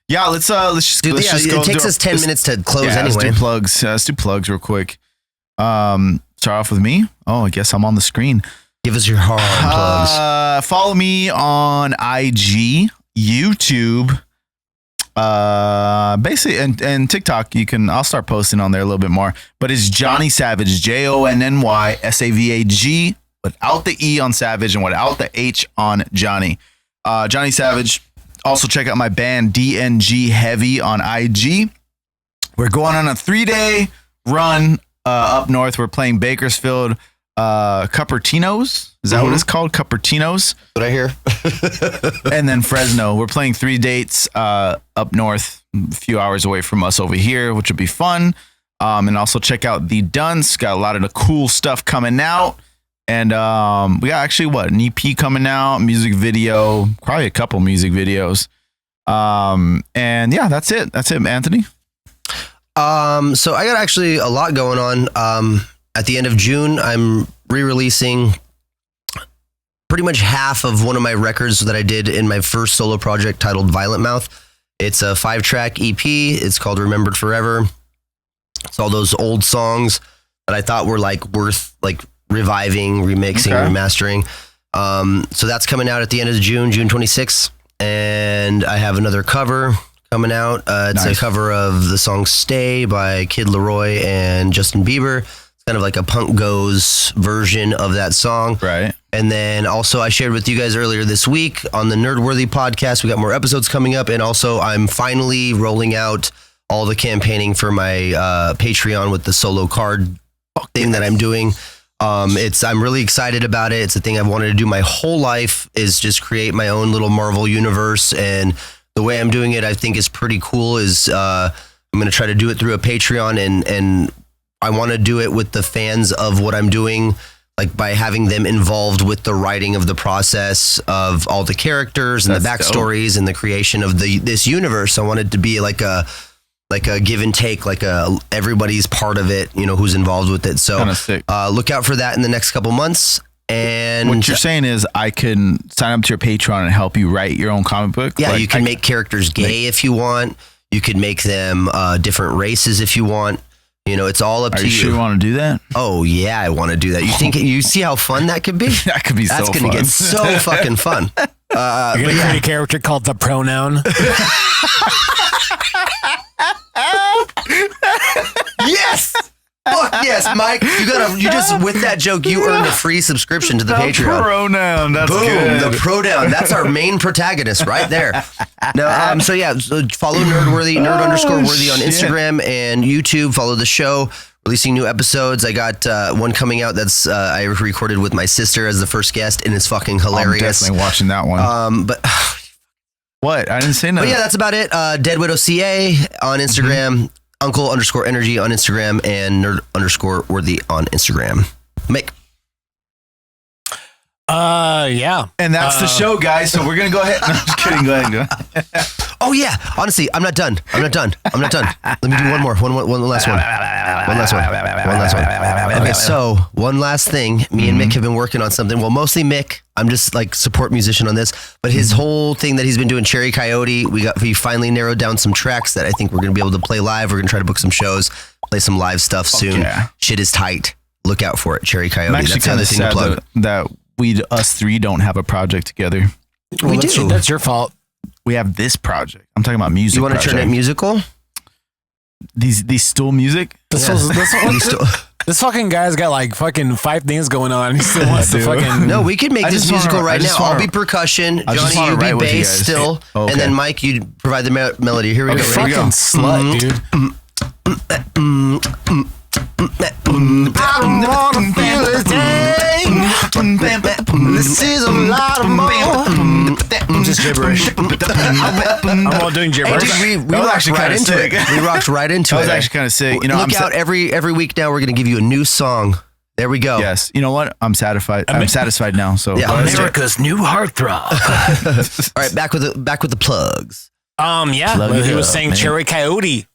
Yeah, let's just Dude, let's just go it takes do us 10 minutes to close yeah, anyway. Let's do plugs. Let's do plugs real quick. Start off with me. Oh, I guess I'm on the screen. Give us your hard plugs. Follow me on IG, YouTube, basically, and TikTok. I'll start posting on there a little bit more. But it's JonnySavag, JonnySavag, without the E on Savage and without the H on Johnny. JonnySavag. Also check out my band DNG Heavy on IG. We're going on a 3-day run up north. We're playing Bakersfield, Cupertinos. Is that what it's called? Cupertinos. What I hear? And then Fresno. We're playing 3 dates up north, a few hours away from us over here, which would be fun. And also check out the Dunce. Got a lot of the cool stuff coming out. And we got actually an EP coming out, music video, probably a couple music videos. And yeah, that's it. That's it, Anthony. So I got actually a lot going on. At the end of June, I'm re-releasing pretty much half of one of my records that I did in my first solo project titled Violent Mouth. It's a 5-track EP. It's called Remembered Forever. It's all those old songs that I thought were like worth like reviving, remixing, remastering. So that's coming out at the end of June 26th. And I have another cover coming out. It's a cover of the song Stay by Kid Laroi and Justin Bieber. It's kind of like a Punk Goes version of that song. Right. And then also I shared with you guys earlier this week on the Nerdworthy podcast, we got more episodes coming up. And also I'm finally rolling out all the campaigning for my Patreon with the solo card thing that I'm doing. I'm really excited about it. It's a thing I've wanted to do my whole life, is just create my own little Marvel universe. And the way I'm doing it, I think is pretty cool, is I'm going to try to do it through a Patreon, and I want to do it with the fans of what I'm doing, like by having them involved with the writing of the process of all the characters and the backstories and the creation of this universe. I want it to be like a give and take, everybody's part of it, who's involved with it. So look out for that in the next couple months. And what you're saying is I can sign up to your Patreon and help you write your own comic book? Yeah, you can make characters gay if you want. You could make them different races if you want. It's all up to you. Are you sure you want to do that? Oh yeah, I want to do that. You see how fun that could be? That could be so fun. That's going to get so fucking fun. You're going to create a character called The Pronoun. Yes! Fuck yes, Mike. You just, with that joke, you earned a free subscription to the Patreon. Pronoun, that's Boom, good. the pronoun. That's our main protagonist right there. No, so follow Nerd_Worthy on Instagram and YouTube. Follow the show. Releasing new episodes. I got one coming out that's I recorded with my sister as the first guest, and it's fucking hilarious. I'm definitely watching that one. But what? I didn't say nothing. But yeah, that's about it. DeadWidow CA on Instagram. Uncle_energy on Instagram, and Nerd_Worthy on Instagram. Mick. Yeah. And that's the show, guys. So we're going to go ahead. No, I'm just kidding. Go ahead. Oh, yeah. Honestly, I'm not done. Let me do one more. One last one. Okay, so one last thing. Me and Mick have been working on something. Well, mostly Mick. I'm just like support musician on this. But his whole thing that he's been doing, Cherry Coyote, we finally narrowed down some tracks that I think we're going to be able to play live. We're going to try to book some shows, play some live stuff soon. Yeah. Shit is tight. Look out for it. Cherry Coyote. I'm actually kind of sad that us three don't have a project together. Well, We that's, do. That's your fault. We have this project. I'm talking about music. You want to turn it musical? These stool music? This, You still- this fucking guy's got like fucking 5 things going on. He still wants to fucking. No, we can make I this just wanna- musical I right just now. I'll wanna- be percussion. I just Johnny, wanna you write be with you bass guys. still. Okay. And then Mike, you provide the melody. Here we Like go. a Ready? fucking slut, dude. This is a lot of more. Just gibberish. I'm all doing Hey, gibberish. dude, we That was rocked actually right kinda into sick. it. We rocked right into That it. was actually kind of sick. You know, Look I'm out every week now. We're going to give you a new song. There we go. Yes. You know what? I'm satisfied. I'm satisfied now. So Yeah, let's do it. America's new heartthrob. All right, back with the plugs. Yeah. Plug it He was up, saying man. Cherry Coyote.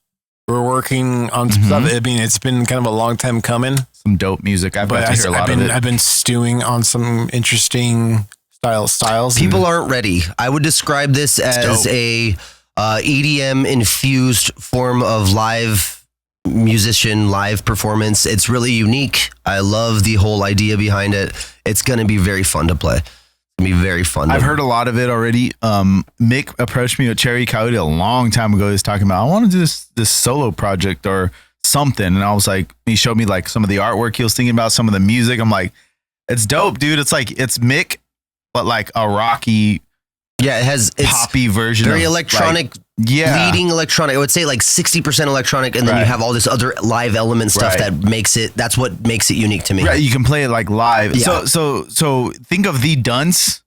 We're working on some stuff. I mean, it's been kind of a long time coming, some dope music. I've got but to hear a lot of it. I've been stewing on some interesting styles. People aren't ready. I would describe this as a EDM infused form of live musician, live performance. It's really unique. I love the whole idea behind it. It's going to be very fun to play. It's going to be very fun. I've heard a lot of it already. Mick approached me with Cherry Coyote a long time ago. He was talking about, I want to do this solo project or something. And I was like, he showed me like some of the artwork he was thinking about, some of the music. I'm like, it's dope, dude. It's like, it's Mick, but like a rocky, it's poppy version. very of, electronic, like, leading electronic. I would say like 60% electronic. And then you Right. have all this other live element stuff Right. that's what makes it unique to me. Right, you can play it like live. Yeah. So think of the Dunce,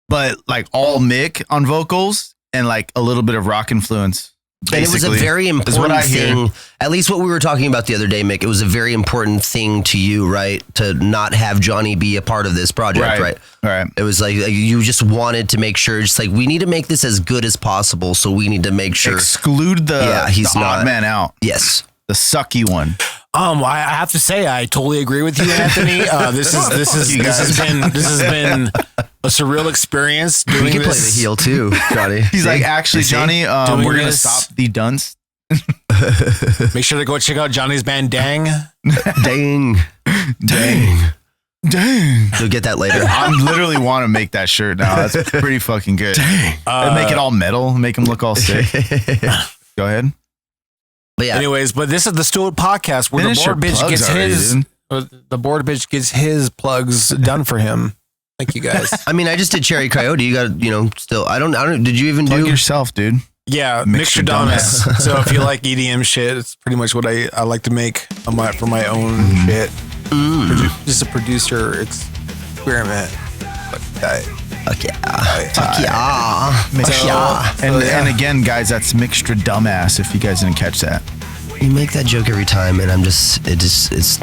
but like all Mick on vocals and like a little bit of rock influence. And it was a basically, very is what important I hear. thing, at least what we were talking about the other day, Mick. It was a very important thing to you, right? To not have Johnny be a part of this project, right? Right. It was like you just wanted to make sure, just like, we need to make this as good as possible. So we need to make sure. Exclude he's the not. odd man out. Yes. The sucky one. I have to say, I totally agree with you, Anthony. This has been a surreal experience. We Doing can play the this. heel too, Johnny. He's like, actually, Johnny, Doing we're gonna this. stop the Dunce. Make sure to go check out Johnny's band Dang. Dang. You'll get that later. I literally want to make that shirt now. That's pretty fucking good. And make it all metal, make him look all sick. Go ahead. But yeah, Anyways, but this is the Stool Podcast where Finish the board your bitch plugs gets already, his dude. the board bitch gets his plugs done for him. Thank you guys. I mean, I just did Cherry Coyote. You got, still, I don't, did you even Plug do? yourself, dude. Yeah, Mickstradamus. Mickstradamus. So if you like EDM shit, it's pretty much what I like to make for my own shit. Just a producer experiment. Fuck yeah. Fuck yeah. And again, guys, that's Mickstradamus. If you guys didn't catch that, You make that joke every time, and it's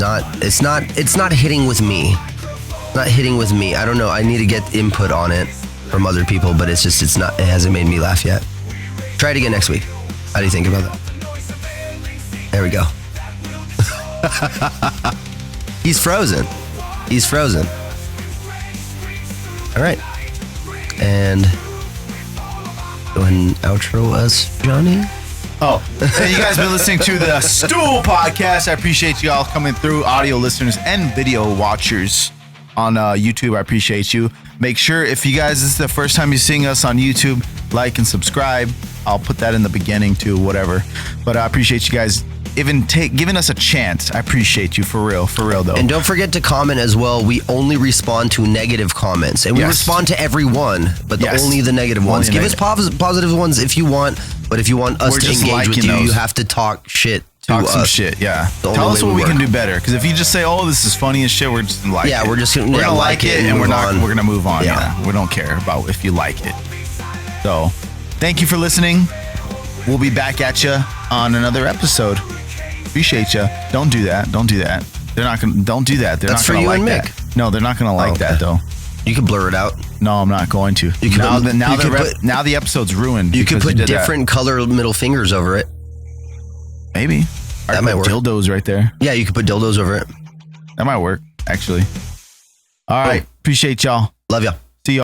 not hitting with me. It's not hitting with me. I don't know. I need to get input on it from other people, but it hasn't made me laugh yet. Try it again next week. How do you think about that? There we go. He's frozen. All right. And go ahead and outro us, Johnny. Oh, and you guys been listening to the Stool Podcast. I appreciate you all coming through, audio listeners and video watchers on YouTube. I appreciate you. Make sure, if you guys, this is the first time you're seeing us on YouTube, like and subscribe. I'll put that in the beginning too, whatever. But I appreciate you guys even giving us a chance. I appreciate you for real though. And don't forget to comment as well. We only respond to negative comments, and we Yes. respond to every one, but Yes. only the negative Only ones. Give us negative. positive ones if you want, but if you want us We're to just engage with liking you, you those. have to talk shit to Talk us. some shit, yeah. The only Tell us way what we we can work. do better. Because if you just say, "Oh, this is funny as shit," we're just gonna like it. Yeah, we're just gonna- we're yeah, gonna like it and and we're move not. on. We're gonna move on. Yeah. Yeah, we don't care about if you like it. So, thank you for listening. We'll be back at you on another episode. Appreciate you. Don't do that. Don't do that. They're not gonna. Don't do that. They're That's not for gonna you like and that. Mick. No, they're not gonna like okay. that though. You can blur it out. No, I'm not going to. You can now, put- now, you the can rep- put- now the episode's ruined. You could because put did that. different color middle fingers over it. Maybe. That Or might put work. dildos right there. Yeah, you could put dildos over it. That might work, actually. All right. Appreciate y'all. Love ya.